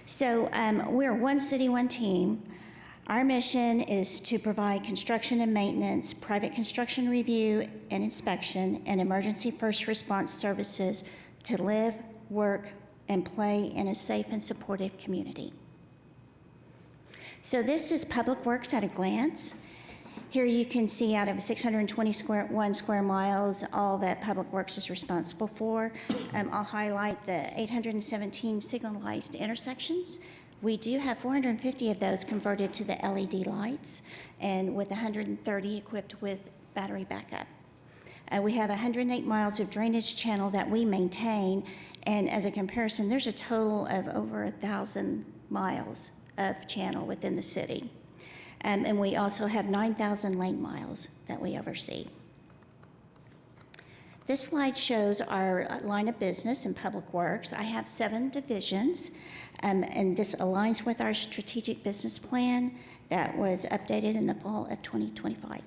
So we're one city, one team. Our mission is to provide construction and maintenance, private construction review and inspection, and emergency first response services to live, work, and play in a safe and supportive community. So this is Public Works at a glance. Here you can see out of 621 square miles, all that Public Works is responsible for. I'll highlight the 817 signalized intersections. We do have 450 of those converted to the LED lights, and with 130 equipped with battery backup. We have 108 miles of drainage channel that we maintain, and as a comparison, there's a total of over 1,000 miles of channel within the city. And we also have 9,000 lane miles that we oversee. This slide shows our line of business in Public Works. I have 7 divisions, and this aligns with our strategic business plan that was updated in the fall of 2025.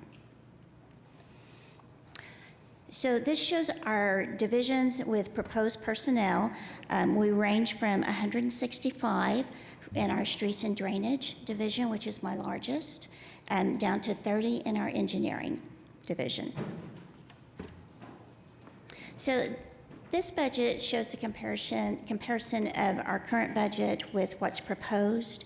So this shows our divisions with proposed personnel. We range from 165 in our streets and drainage division, which is my largest, down to 30 in our engineering division. So this budget shows a comparison of our current budget with what's proposed.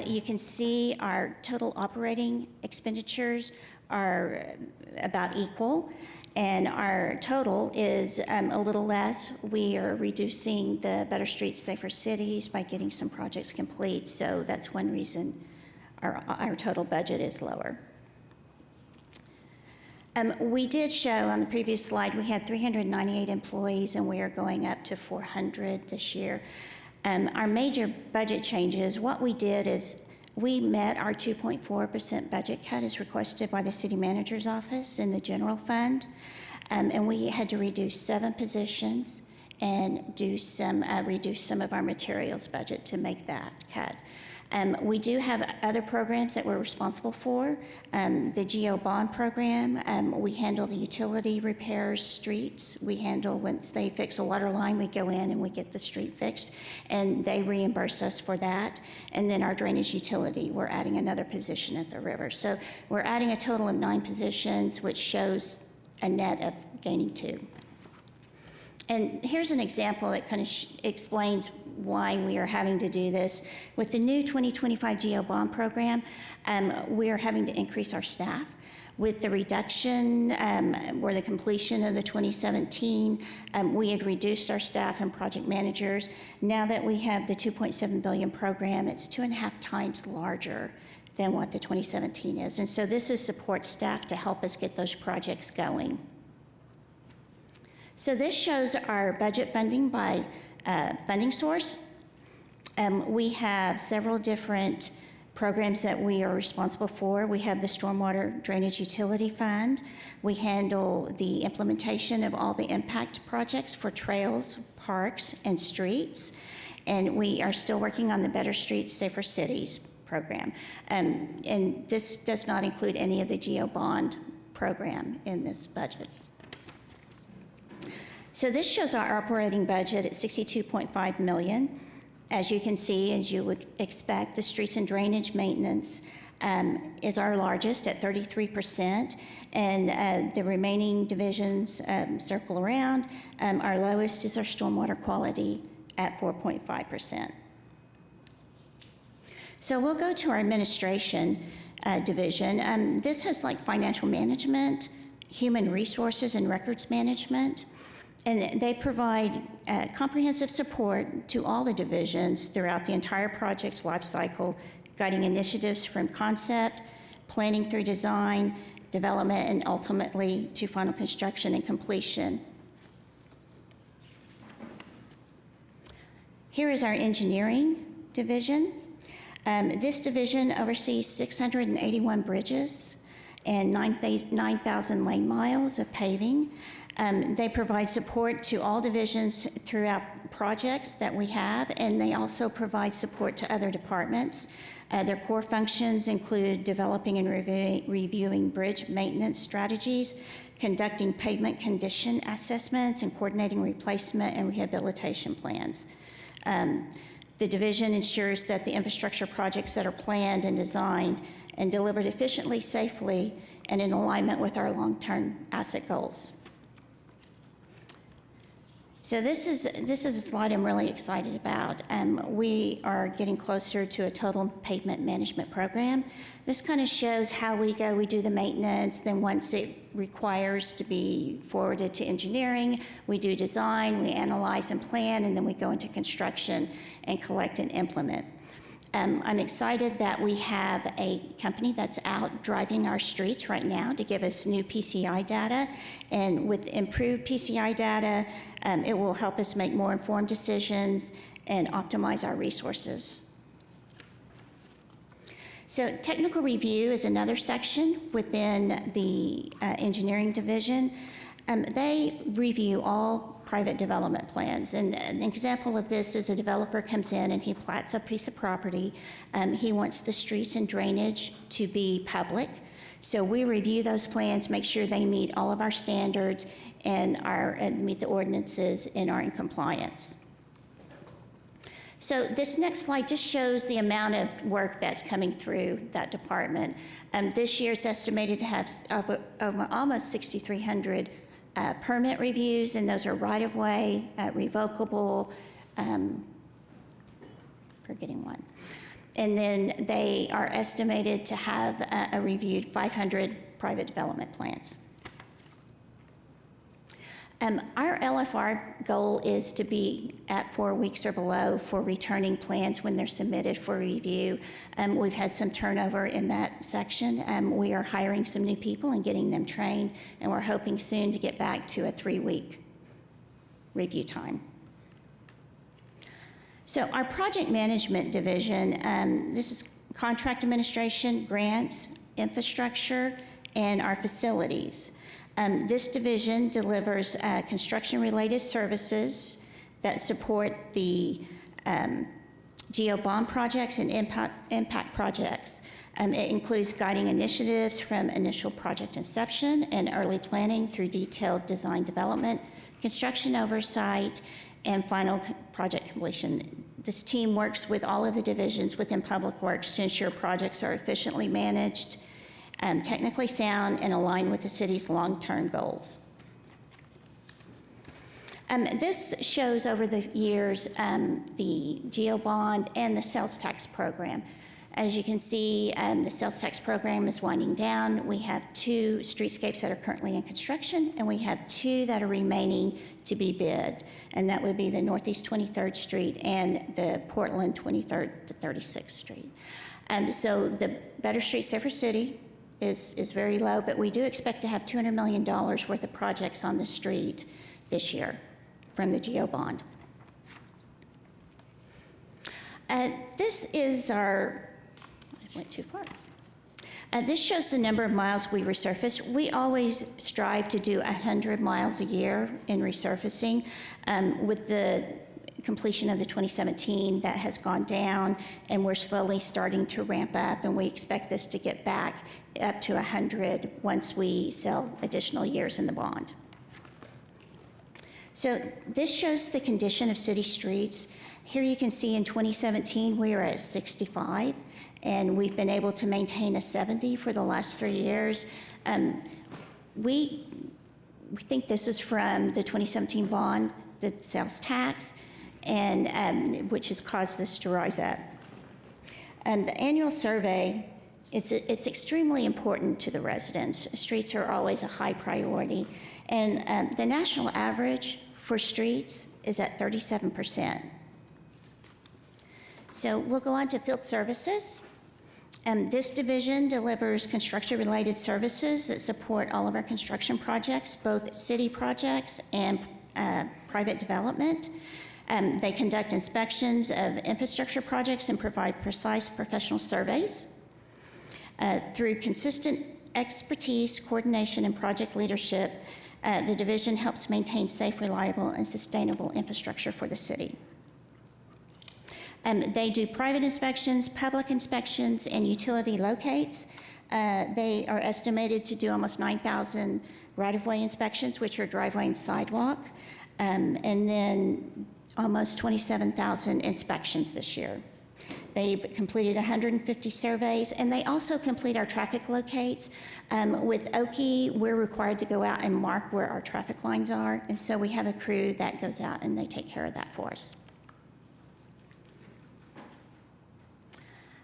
You can see our total operating expenditures are about equal, and our total is a little less. We are reducing the Better Streets, Safer Cities by getting some projects complete, so that's one reason our total budget is lower. We did show on the previous slide, we had 398 employees, and we are going up to 400 this year. Our major budget changes, what we did is we met our 2.4% budget cut as requested by the city manager's office in the general fund, and we had to reduce 7 positions and reduce some of our materials budget to make that cut. We do have other programs that we're responsible for. The GO bond program, we handle the utility repairs, streets. We handle, once they fix a water line, we go in and we get the street fixed, and they reimburse us for that. And then our drainage utility, we're adding another position at the river. So we're adding a total of 9 positions, which shows a net of gaining 2. And here's an example that kind of explains why we are having to do this. With the new 2025 GO bond program, we are having to increase our staff. With the reduction or the completion of the 2017, we had reduced our staff and project managers. Now that we have the $2.7 billion program, it's 2.5 times larger than what the 2017 is. And so this is support staff to help us get those projects going. So this shows our budget funding by funding source. We have several different programs that we are responsible for. We have the Stormwater Drainage Utility Fund. We handle the implementation of all the impact projects for trails, parks, and streets. And we are still working on the Better Streets, Safer Cities program. And this does not include any of the GO bond program in this budget. So this shows our operating budget at $62.5 million. As you can see, as you would expect, the streets and drainage maintenance is our largest at 33%, and the remaining divisions circle around. Our lowest is our stormwater quality at 4.5%. So we'll go to our administration division. This has like financial management, human resources, and records management. And they provide comprehensive support to all the divisions throughout the entire project lifecycle, guiding initiatives from concept, planning through design, development, and ultimately to final construction and completion. Here is our engineering division. This division oversees 681 bridges and 9,000 lane miles of paving. They provide support to all divisions throughout projects that we have, and they also provide support to other departments. Their core functions include developing and reviewing bridge maintenance strategies, conducting pavement condition assessments, and coordinating replacement and rehabilitation plans. The division ensures that the infrastructure projects that are planned and designed and delivered efficiently, safely, and in alignment with our long-term asset goals. So this is a slide I'm really excited about. We are getting closer to a total pavement management program. This kind of shows how we go. We do the maintenance, then once it requires to be forwarded to engineering, we do design, we analyze and plan, and then we go into construction and collect and implement. I'm excited that we have a company that's out driving our streets right now to give us new PCI data. And with improved PCI data, it will help us make more informed decisions and optimize our resources. So technical review is another section within the engineering division. They review all private development plans. And an example of this is a developer comes in and he plats a piece of property. He wants the streets and drainage to be public. So we review those plans, make sure they meet all of our standards and meet the ordinances and are in compliance. So this next slide just shows the amount of work that's coming through that department. This year it's estimated to have almost 6,300 permit reviews, and those are right-of-way, revocable, forgetting one. And then they are estimated to have reviewed 500 private development plans. Our LFR goal is to be at 4 weeks or below for returning plans when they're submitted for review. We've had some turnover in that section. We are hiring some new people and getting them trained, and we're hoping soon to get back to a 3-week review time. So our project management division, this is contract administration, grants, infrastructure, and our facilities. This division delivers construction-related services that support the GEO bond projects and impact projects. It includes guiding initiatives from initial project inception and early planning through detailed design development, construction oversight, and final project completion. This team works with all of the divisions within Public Works to ensure projects are efficiently managed, technically sound, and aligned with the city's long-term goals. This shows over the years the GEO bond and the sales tax program. As you can see, the sales tax program is winding down. We have 2 streetscapes that are currently in construction, and we have 2 that are remaining to be bid, and that would be the Northeast 23rd Street and the Portland 23rd to 36th Street. So the Better Street, Safer City is very low, but we do expect to have $200 million worth of projects on the street this year from the GEO bond. This is our, I went too far. This shows the number of miles we resurface. We always strive to do 100 miles a year in resurfacing. With the completion of the 2017, that has gone down, and we're slowly starting to ramp up, and we expect this to get back up to 100 once we sell additional years in the bond. So this shows the condition of city streets. Here you can see in 2017, we were at 65, and we've been able to maintain a 70 for the last 3 years. We think this is from the 2017 bond, the sales tax, and which has caused this to rise up. The annual survey, it's extremely important to the residents. Streets are always a high priority, and the national average for streets is at 37%. So we'll go on to field services. This division delivers construction-related services that support all of our construction projects, both city projects and private development. They conduct inspections of infrastructure projects and provide precise professional surveys. Through consistent expertise, coordination, and project leadership, the division helps maintain safe, reliable, and sustainable infrastructure for the city. They do private inspections, public inspections, and utility locates. They are estimated to do almost 9,000 right-of-way inspections, which are driveway and sidewalk, and then almost 27,000 inspections this year. They've completed 150 surveys, and they also complete our traffic locates. With Oki, we're required to go out and mark where our traffic lines are, and so we have a crew that goes out and they take care of that for us.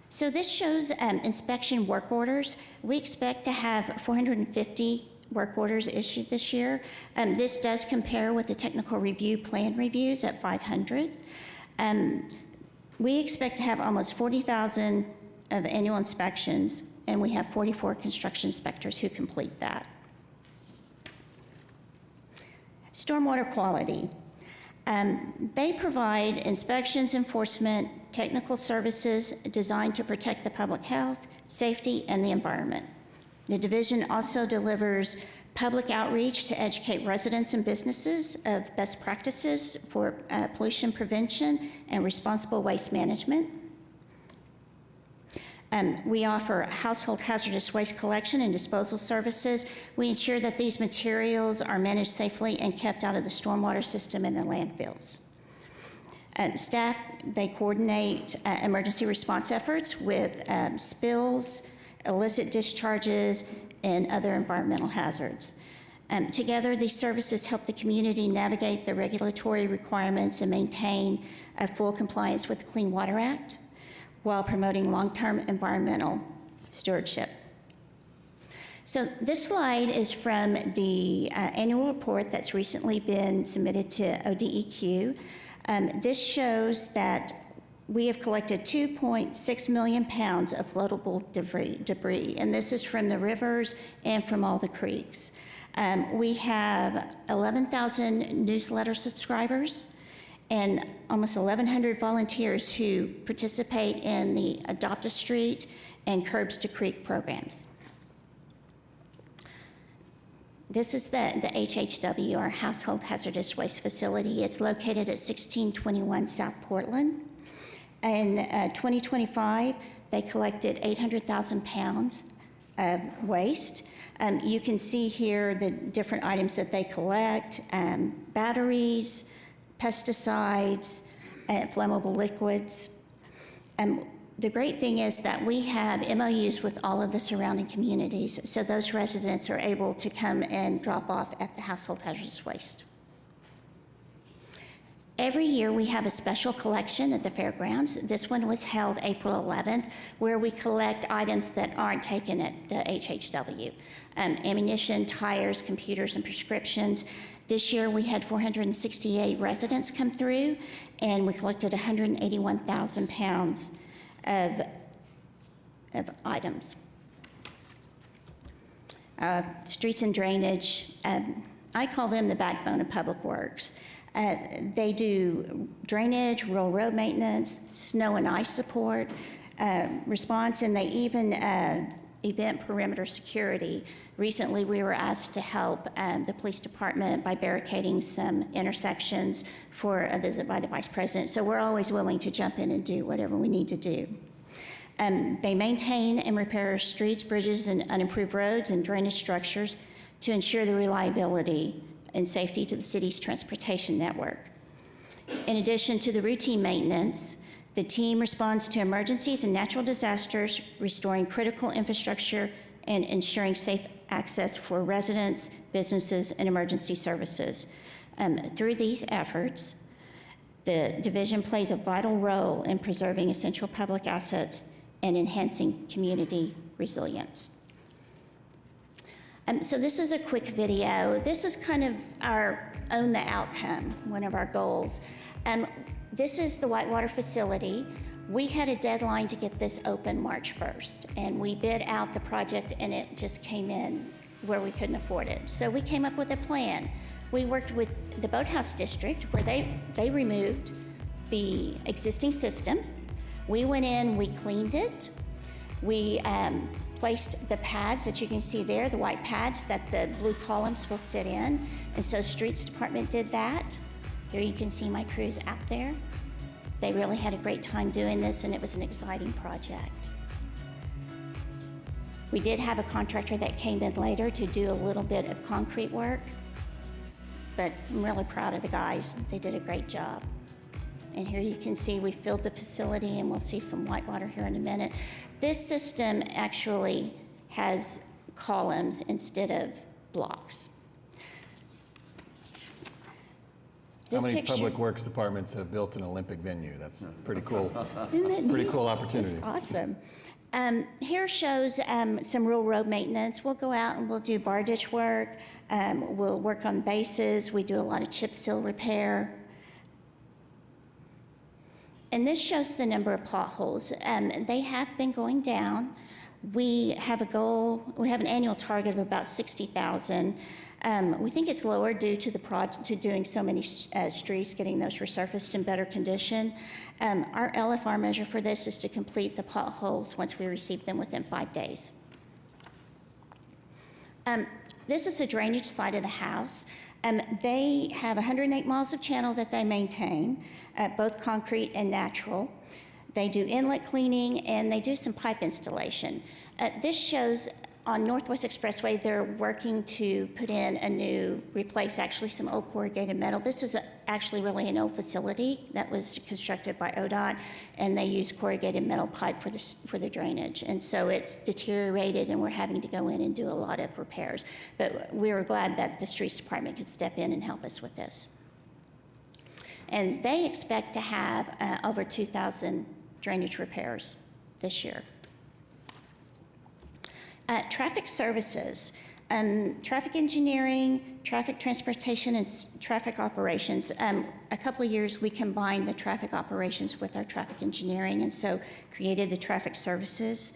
So this shows inspection work orders. We expect to have 450 work orders issued this year. This does compare with the technical review plan reviews at 500. We expect to have almost 40,000 of annual inspections, and we have 44 construction inspectors who complete that. Stormwater quality. They provide inspections, enforcement, technical services designed to protect the public health, safety, and the environment. The division also delivers public outreach to educate residents and businesses of best practices for pollution prevention and responsible waste management. We offer household hazardous waste collection and disposal services. We ensure that these materials are managed safely and kept out of the stormwater system and the landfills. Staff, they coordinate emergency response efforts with spills, illicit discharges, and other environmental hazards. Together, these services help the community navigate the regulatory requirements and maintain a full compliance with the Clean Water Act while promoting long-term environmental stewardship. So this slide is from the annual report that's recently been submitted to ODEQ. This shows that we have collected 2.6 million pounds of floatable debris, and this is from the rivers and from all the creeks. We have 11,000 newsletter subscribers and almost 1,100 volunteers who participate in the Adopt a Street and Curbs to Creek programs. This is the HHW, our Household Hazardous Waste Facility. It's located at 1621 South Portland. In 2025, they collected 800,000 pounds of waste. You can see here the different items that they collect, batteries, pesticides, flammable liquids. The great thing is that we have MOUs with all of the surrounding communities, so those residents are able to come and drop off at the household hazardous waste. Every year we have a special collection at the fairgrounds. This one was held April 11th, where we collect items that aren't taken at the HHW. Ammunition, tires, computers, and prescriptions. This year we had 468 residents come through, and we collected 181,000 pounds of items. Streets and drainage, I call them the backbone of public works. They do drainage, rural road maintenance, snow and ice support, response, and they even event perimeter security. Recently, we were asked to help the police department by barricading some intersections for a visit by the vice president. So we're always willing to jump in and do whatever we need to do. They maintain and repair streets, bridges, and unimproved roads and drainage structures to ensure the reliability and safety to the city's transportation network. In addition to the routine maintenance, the team responds to emergencies and natural disasters, restoring critical infrastructure and ensuring safe access for residents, businesses, and emergency services. Through these efforts, the division plays a vital role in preserving essential public assets and enhancing community resilience. So this is a quick video. This is kind of our own the outcome, one of our goals. This is the Whitewater facility. We had a deadline to get this open March 1st, and we bid out the project, and it just came in where we couldn't afford it. So we came up with a plan. We worked with the Boathouse District, where they removed the existing system. We went in, we cleaned it. We placed the pads that you can see there, the white pads that the blue columns will sit in. And so Streets Department did that. Here you can see my crews out there. They really had a great time doing this, and it was an exciting project. We did have a contractor that came in later to do a little bit of concrete work, but I'm really proud of the guys. They did a great job. And here you can see we filled the facility, and we'll see some whitewater here in a minute. This system actually has columns instead of blocks. How This many picture- public works departments have built an Olympic venue? That's pretty cool. Isn't that Pretty neat? cool opportunity. That's awesome. Here shows some rural road maintenance. We'll go out and we'll do bar ditch work. We'll work on bases. We do a lot of chip seal repair. And this shows the number of potholes. They have been going down. We have a goal, we have an annual target of about 60,000. We think it's lower due to to doing so many streets, getting those resurfaced in better condition. Our LFR measure for this is to complete the potholes once we receive them within 5 days. This is the drainage side of the house. They have 108 miles of channel that they maintain, both concrete and natural. They do inlet cleaning, and they do some pipe installation. This shows on Northwest Expressway, they're working to put in replace actually some old corrugated metal. This is actually really an old facility that was constructed by ODOT, and they use corrugated metal pipe for the drainage. And so it's deteriorated, and we're having to go in and do a lot of repairs. But we were glad that the Streets Department could step in and help us with this. And they expect to have over 2,000 drainage repairs this year. Traffic services, traffic engineering, traffic transportation, and traffic operations. A couple of years, we combined the traffic operations with our traffic engineering, and so created the traffic services.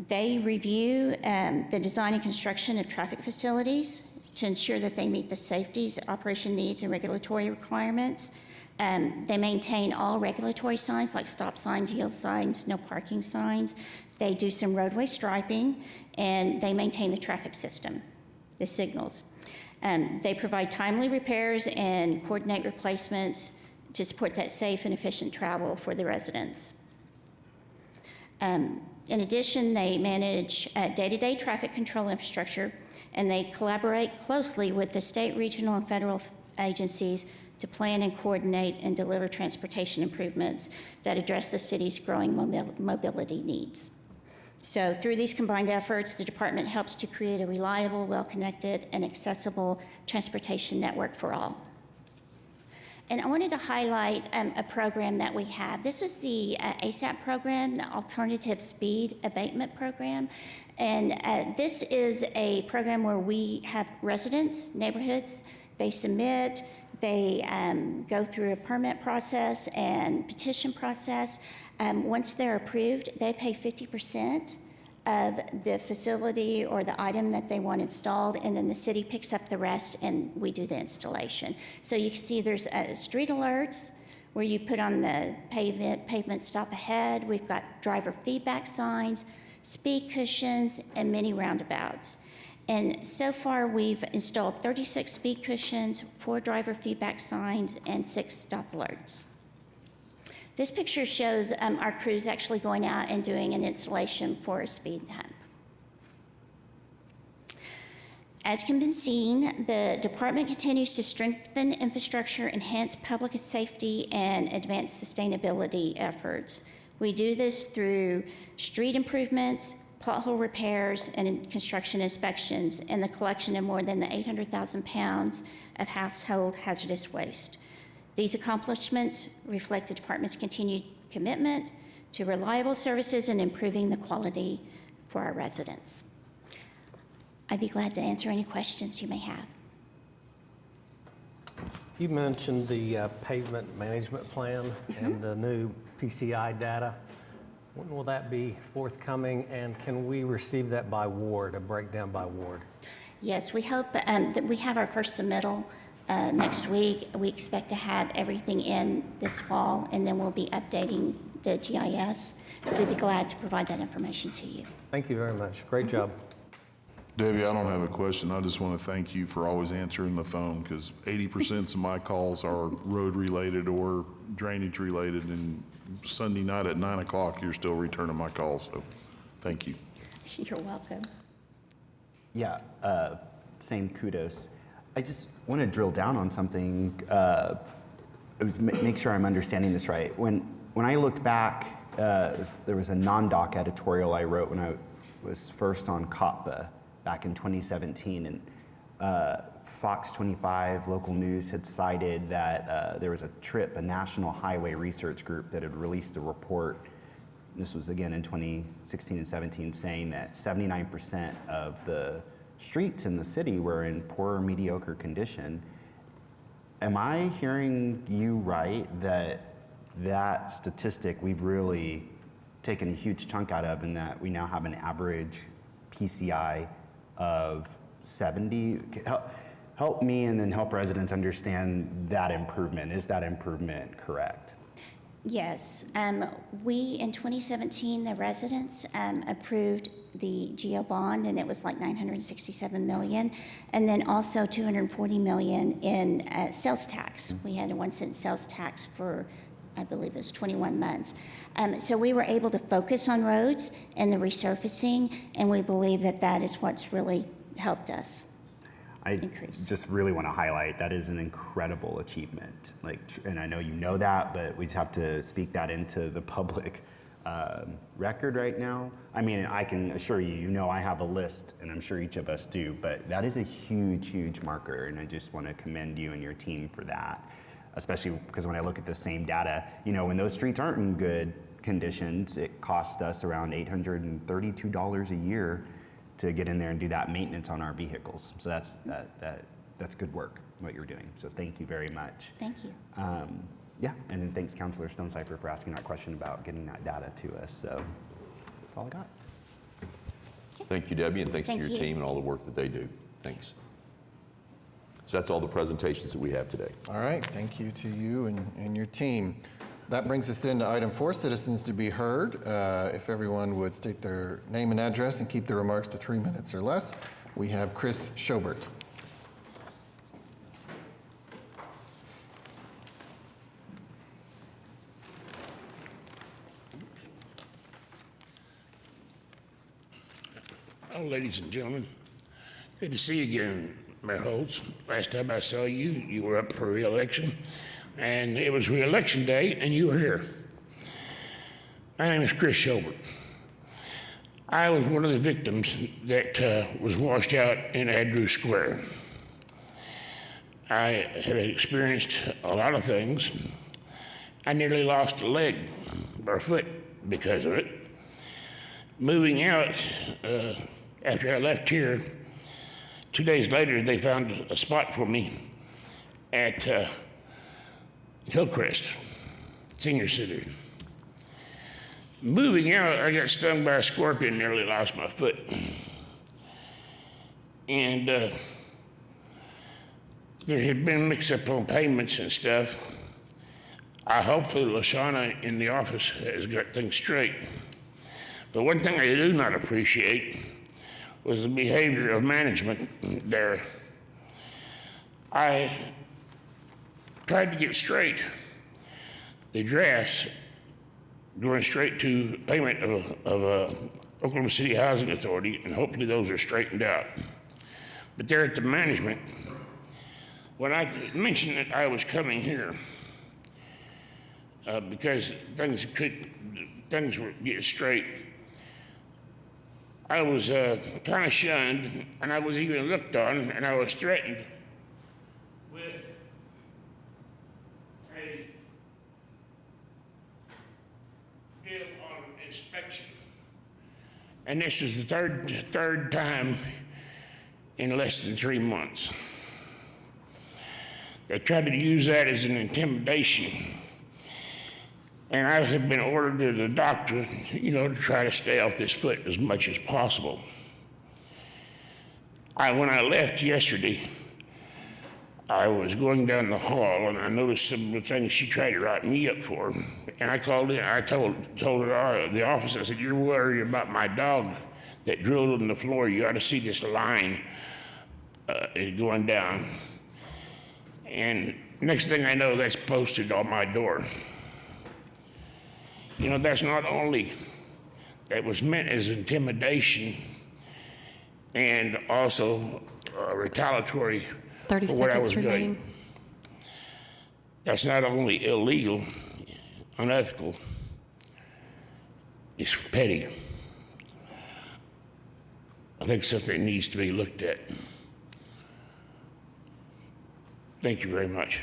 They review the design and construction of traffic facilities to ensure that they meet the safeties, operation needs, and regulatory requirements. They maintain all regulatory signs like stop signs, yield signs, no parking signs. They do some roadway striping, and they maintain the traffic system, the signals. They provide timely repairs and coordinate replacements to support that safe and efficient travel for the residents. In addition, they manage day-to-day traffic control infrastructure, and they collaborate closely with the state, regional, and federal agencies to plan and coordinate and deliver transportation improvements that address the city's growing mobility needs. So through these combined efforts, the department helps to create a reliable, well-connected, and accessible transportation network for all. And I wanted to highlight a program that we have. This is the ASAP program, the Alternative Speed Abatement Program. And this is a program where we have residents, neighborhoods, they submit, they go through a permit process and petition process. Once they're approved, they pay 50% of the facility or the item that they want installed, and then the city picks up the rest and we do the installation. So you can see there's street alerts where you put on the pavement stop ahead. We've got driver feedback signs, speed cushions, and many roundabouts. And so far, we've installed 36 speed cushions, 4 driver feedback signs, and 6 stop alerts. This picture shows our crews actually going out and doing an installation for a speed hump. As can be seen, the department continues to strengthen infrastructure, enhance public safety, and advance sustainability efforts. We do this through street improvements, pothole repairs, and construction inspections, and the collection of more than 800,000 pounds of household hazardous waste. These accomplishments reflect the department's continued commitment to reliable services and improving the quality for our residents. I'd be glad to answer any questions you may have. You mentioned the pavement management plan and the new PCI data. When will that be forthcoming, and can we receive that by ward, a breakdown by ward? Yes, we hope that we have our first submittal next week. We expect to have everything in this fall, and then we'll be updating the GIS. We'd be glad to provide that information to you. Thank you very much. Great job. Debbie, I don't have a question. I just want to thank you for always answering the phone, because 80% of my calls are road-related or drainage-related, and Sunday night at 9 o'clock, you're still returning my calls, so thank you. You're welcome. Yeah, same kudos. I just want to drill down on something, make sure I'm understanding this right. When I looked back, there was a non-doc editorial I wrote when I was first on COPPA back in 2017, and Fox 25 local news had cited that there was a National Highway Research Group that had released a report, this was again in 2016 and 17, saying that 79% of the streets in the city were in poor or mediocre condition. Am I hearing you right, that statistic we've really taken a huge chunk out of, and that we now have an average PCI of 70? Help me and then help residents understand that improvement. Is that improvement correct? Yes. We, in 2017, the residents approved the GEO bond, and it was like $967 million, and then also $240 million in sales tax. We had a 1-cent sales tax for, I believe it was 21 months. So we were able to focus on roads and the resurfacing, and we believe that that is what's really helped us. I just really want to highlight that is an incredible achievement. And I know you know that, but we just have to speak that into the public record right now. I mean, I can assure you, you know I have a list, and I'm sure each of us do, but that is a huge, huge marker, and I just want to commend you and your team for that, especially because when I look at the same data, you know, when those streets aren't in good conditions, it costs us around $832 a year to get in there and do that maintenance on our vehicles. So that's good work, what you're doing. So thank you very much. Thank you. Yeah, and then thanks Councilor Stonecipher for asking that question about getting that data to us. So that's all I got. Thank you, Debbie, and thanks to Thank your you. team and all the work that they do. Thanks. So that's all the presentations that we have today. All right, thank you to you and your team. That brings us then to item 4, citizens to be heard. If everyone would state their name and address and keep their remarks to 3 minutes or less. We have Chris Schobert. Well, ladies and gentlemen, good to see you again, Mayor Holtz. Last time I saw you, you were up for re-election, and it was re-election day, and you were here. My name is Chris Schobert. I was one of the victims that was washed out in Andrews Square. I have experienced a lot of things. I nearly lost a leg or a foot because of it. Moving out, after I left here, 2 days later, they found a spot for me at Hillcrest Senior Center. Moving out, I got stung by a scorpion, nearly lost my foot. And there had been mix-up on payments and stuff. I hope that LaShawna in the office has got things straight. But one thing I do not appreciate was the behavior of management there. I tried to get straight the drafts going straight to payment of Oklahoma City Housing Authority, and hopefully those are straightened out. But there at the management, when I mentioned that I was coming here, because things were getting straight, I was kind of shunned, and I was even looked on, and I was threatened with a deal on inspection. And this is the third time in less than 3 months. They tried to use that as an intimidation. And I have been ordered to the doctor, to try to stay off this foot as much as possible. When I left yesterday, I was going down the hall and I noticed some of the things she tried to write me up for. And I called in, I told her, the office, I said, "You're worried about my dog that drilled in the floor. You ought to see this line going down." And next thing I know, that's posted on my door. That's not only, that was meant as intimidation and also retaliatory 30 for what I was seconds remaining. doing. That's not only illegal, unethical, it's petty. I think something needs to be looked at. Thank you very much.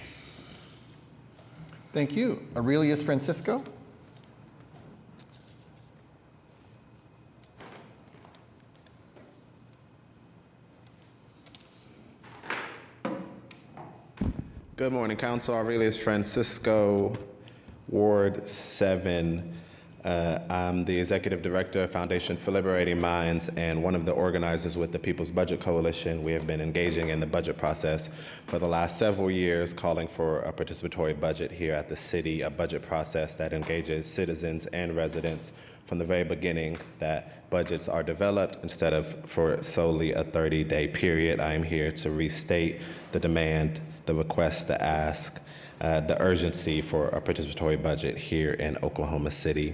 Thank you. Aurelius Francisco. Good morning, Council. Aurelius Francisco, Ward 7. I'm the Executive Director of Foundation for Liberating Minds and one of the organizers with the People's Budget Coalition. We have been engaging in the budget process for the last several years, calling for a participatory budget here at the city, a budget process that engages citizens and residents from the very beginning, that budgets are developed instead of for solely a 30-day period. I am here to restate the demand, the request, the ask, the urgency for a participatory budget here in Oklahoma City.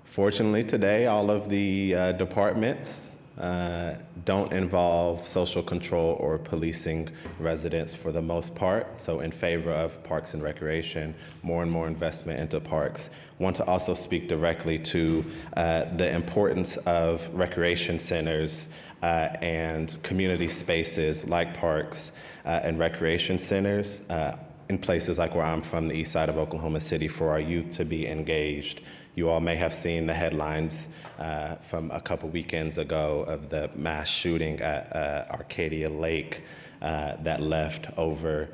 Fortunately today, all of the departments don't involve social control or policing residents for the most part, so in favor of Parks and Recreation, more and more investment into parks. Want to also speak directly to the importance of recreation centers and community spaces like parks and recreation centers. in places like where I'm from, the east side of Oklahoma City, for our youth to be engaged. You all may have seen the headlines from a couple weekends ago of the mass shooting at Arcadia Lake that left over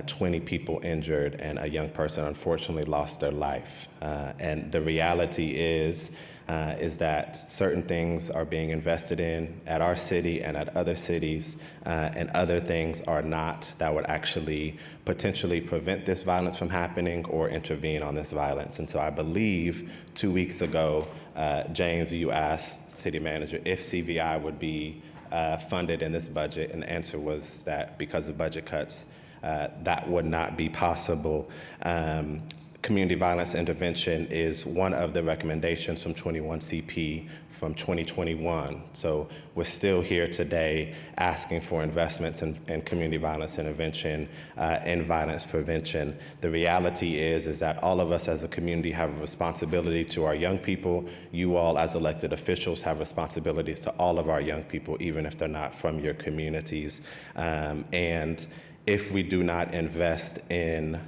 20 people injured, and a young person unfortunately lost their life. And the reality is that certain things are being invested in at our city and at other cities, and other things are not, that would actually potentially prevent this violence from happening or intervene on this violence. And so I believe 2 weeks ago, James, you asked City Manager if CVI would be funded in this budget, and the answer was that because of budget cuts, that would not be possible. Community violence intervention is one of the recommendations from 21CP from 2021. So we're still here today asking for investments in community violence intervention and violence prevention. The reality is that all of us as a community have a responsibility to our young people. You all as elected officials have responsibilities to all of our young people, even if they're not from your communities. And if we do not invest in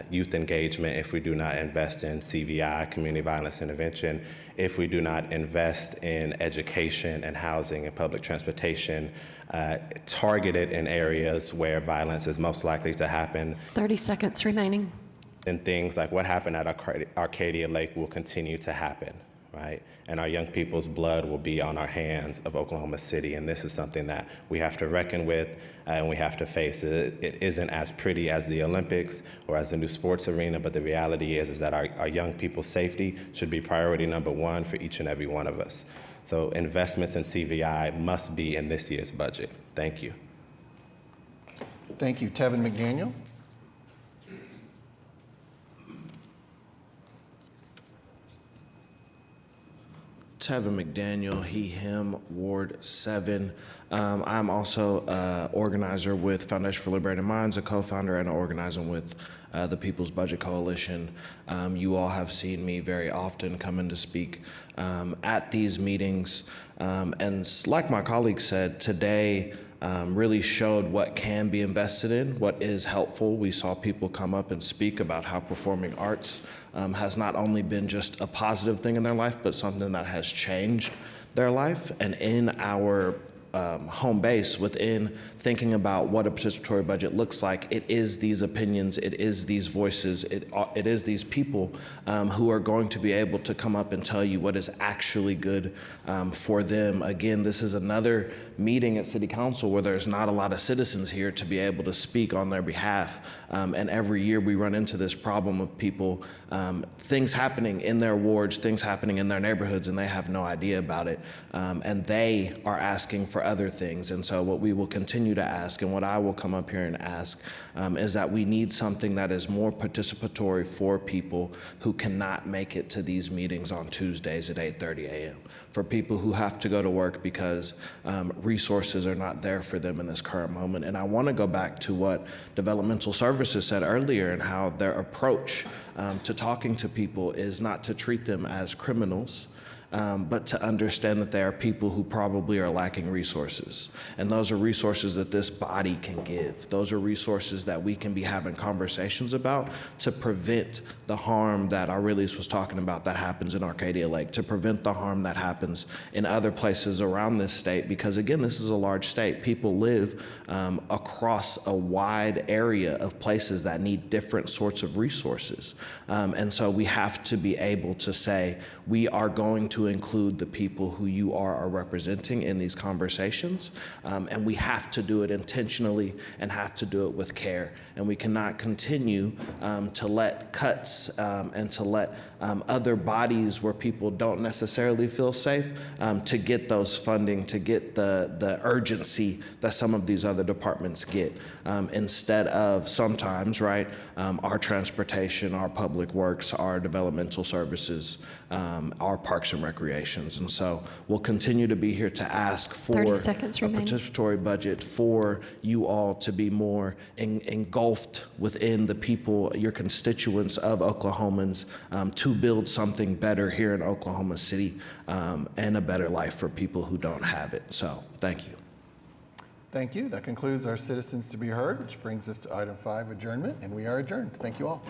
youth engagement, if we do not invest in CVI, community violence intervention, if we do not invest in education and housing and public transportation, targeted in areas where violence is most likely to happen. 30 seconds remaining. And things like what happened at Arcadia Lake will continue to happen, right? And our young people's blood will be on our hands of Oklahoma City. And this is something that we have to reckon with and we have to face. It isn't as pretty as the Olympics or as a new sports arena, but the reality is that our young people's safety should be priority number one for each and every one of us. So investments in CVI must be in this year's budget. Thank you. Thank you. Tevin McDaniel. Tevin McDaniel, he, him, Ward 7. I'm also an organizer with Foundation for Liberating Minds, a co-founder and an organizer with the People's Budget Coalition. You all have seen me very often come in to speak at these meetings. And like my colleague said, today really showed what can be invested in, what is helpful. We saw people come up and speak about how performing arts has not only been just a positive thing in their life, but something that has changed their life. And in our home base, within thinking about what a participatory budget looks like, it is these opinions, it is these voices, it is these people who are going to be able to come up and tell you what is actually good for them. Again, this is another meeting at City Council where there's not a lot of citizens here to be able to speak on their behalf. And every year we run into this problem of people, things happening in their wards, things happening in their neighborhoods, and they have no idea about it. And they are asking for other things. And so what we will continue to ask, and what I will come up here and ask, is that we need something that is more participatory for people who cannot make it to these meetings on Tuesdays at 8:30 a.m. For people who have to go to work because resources are not there for them in this current moment. And I want to go back to what Developmental Services said earlier, and how their approach to talking to people is not to treat them as criminals, but to understand that there are people who probably are lacking resources. And those are resources that this body can give. Those are resources that we can be having conversations about to prevent the harm that Aurelius was talking about that happens in Arcadia Lake, to prevent the harm that happens in other places around this state. Because again, this is a large state. People live across a wide area of places that need different sorts of resources. And so we have to be able to say, we are going to include the people who you are representing in these conversations. And we have to do it intentionally and have to do it with care. And we cannot continue to let cuts and to let other bodies where people don't necessarily feel safe to get those funding, to get the urgency that some of these other departments get, instead of sometimes, right, our transportation, our public works, our developmental services, our parks and recreations. And so we'll continue to be here to ask for 30 seconds a remaining. participatory budget for you all to be more engulfed within the people, your constituents of Oklahomans, to build something better here in Oklahoma City, and a better life for people who don't have it. So thank you. Thank you. That concludes our citizens to be heard, which brings us to item 5, adjournment, and we are adjourned. Thank you all.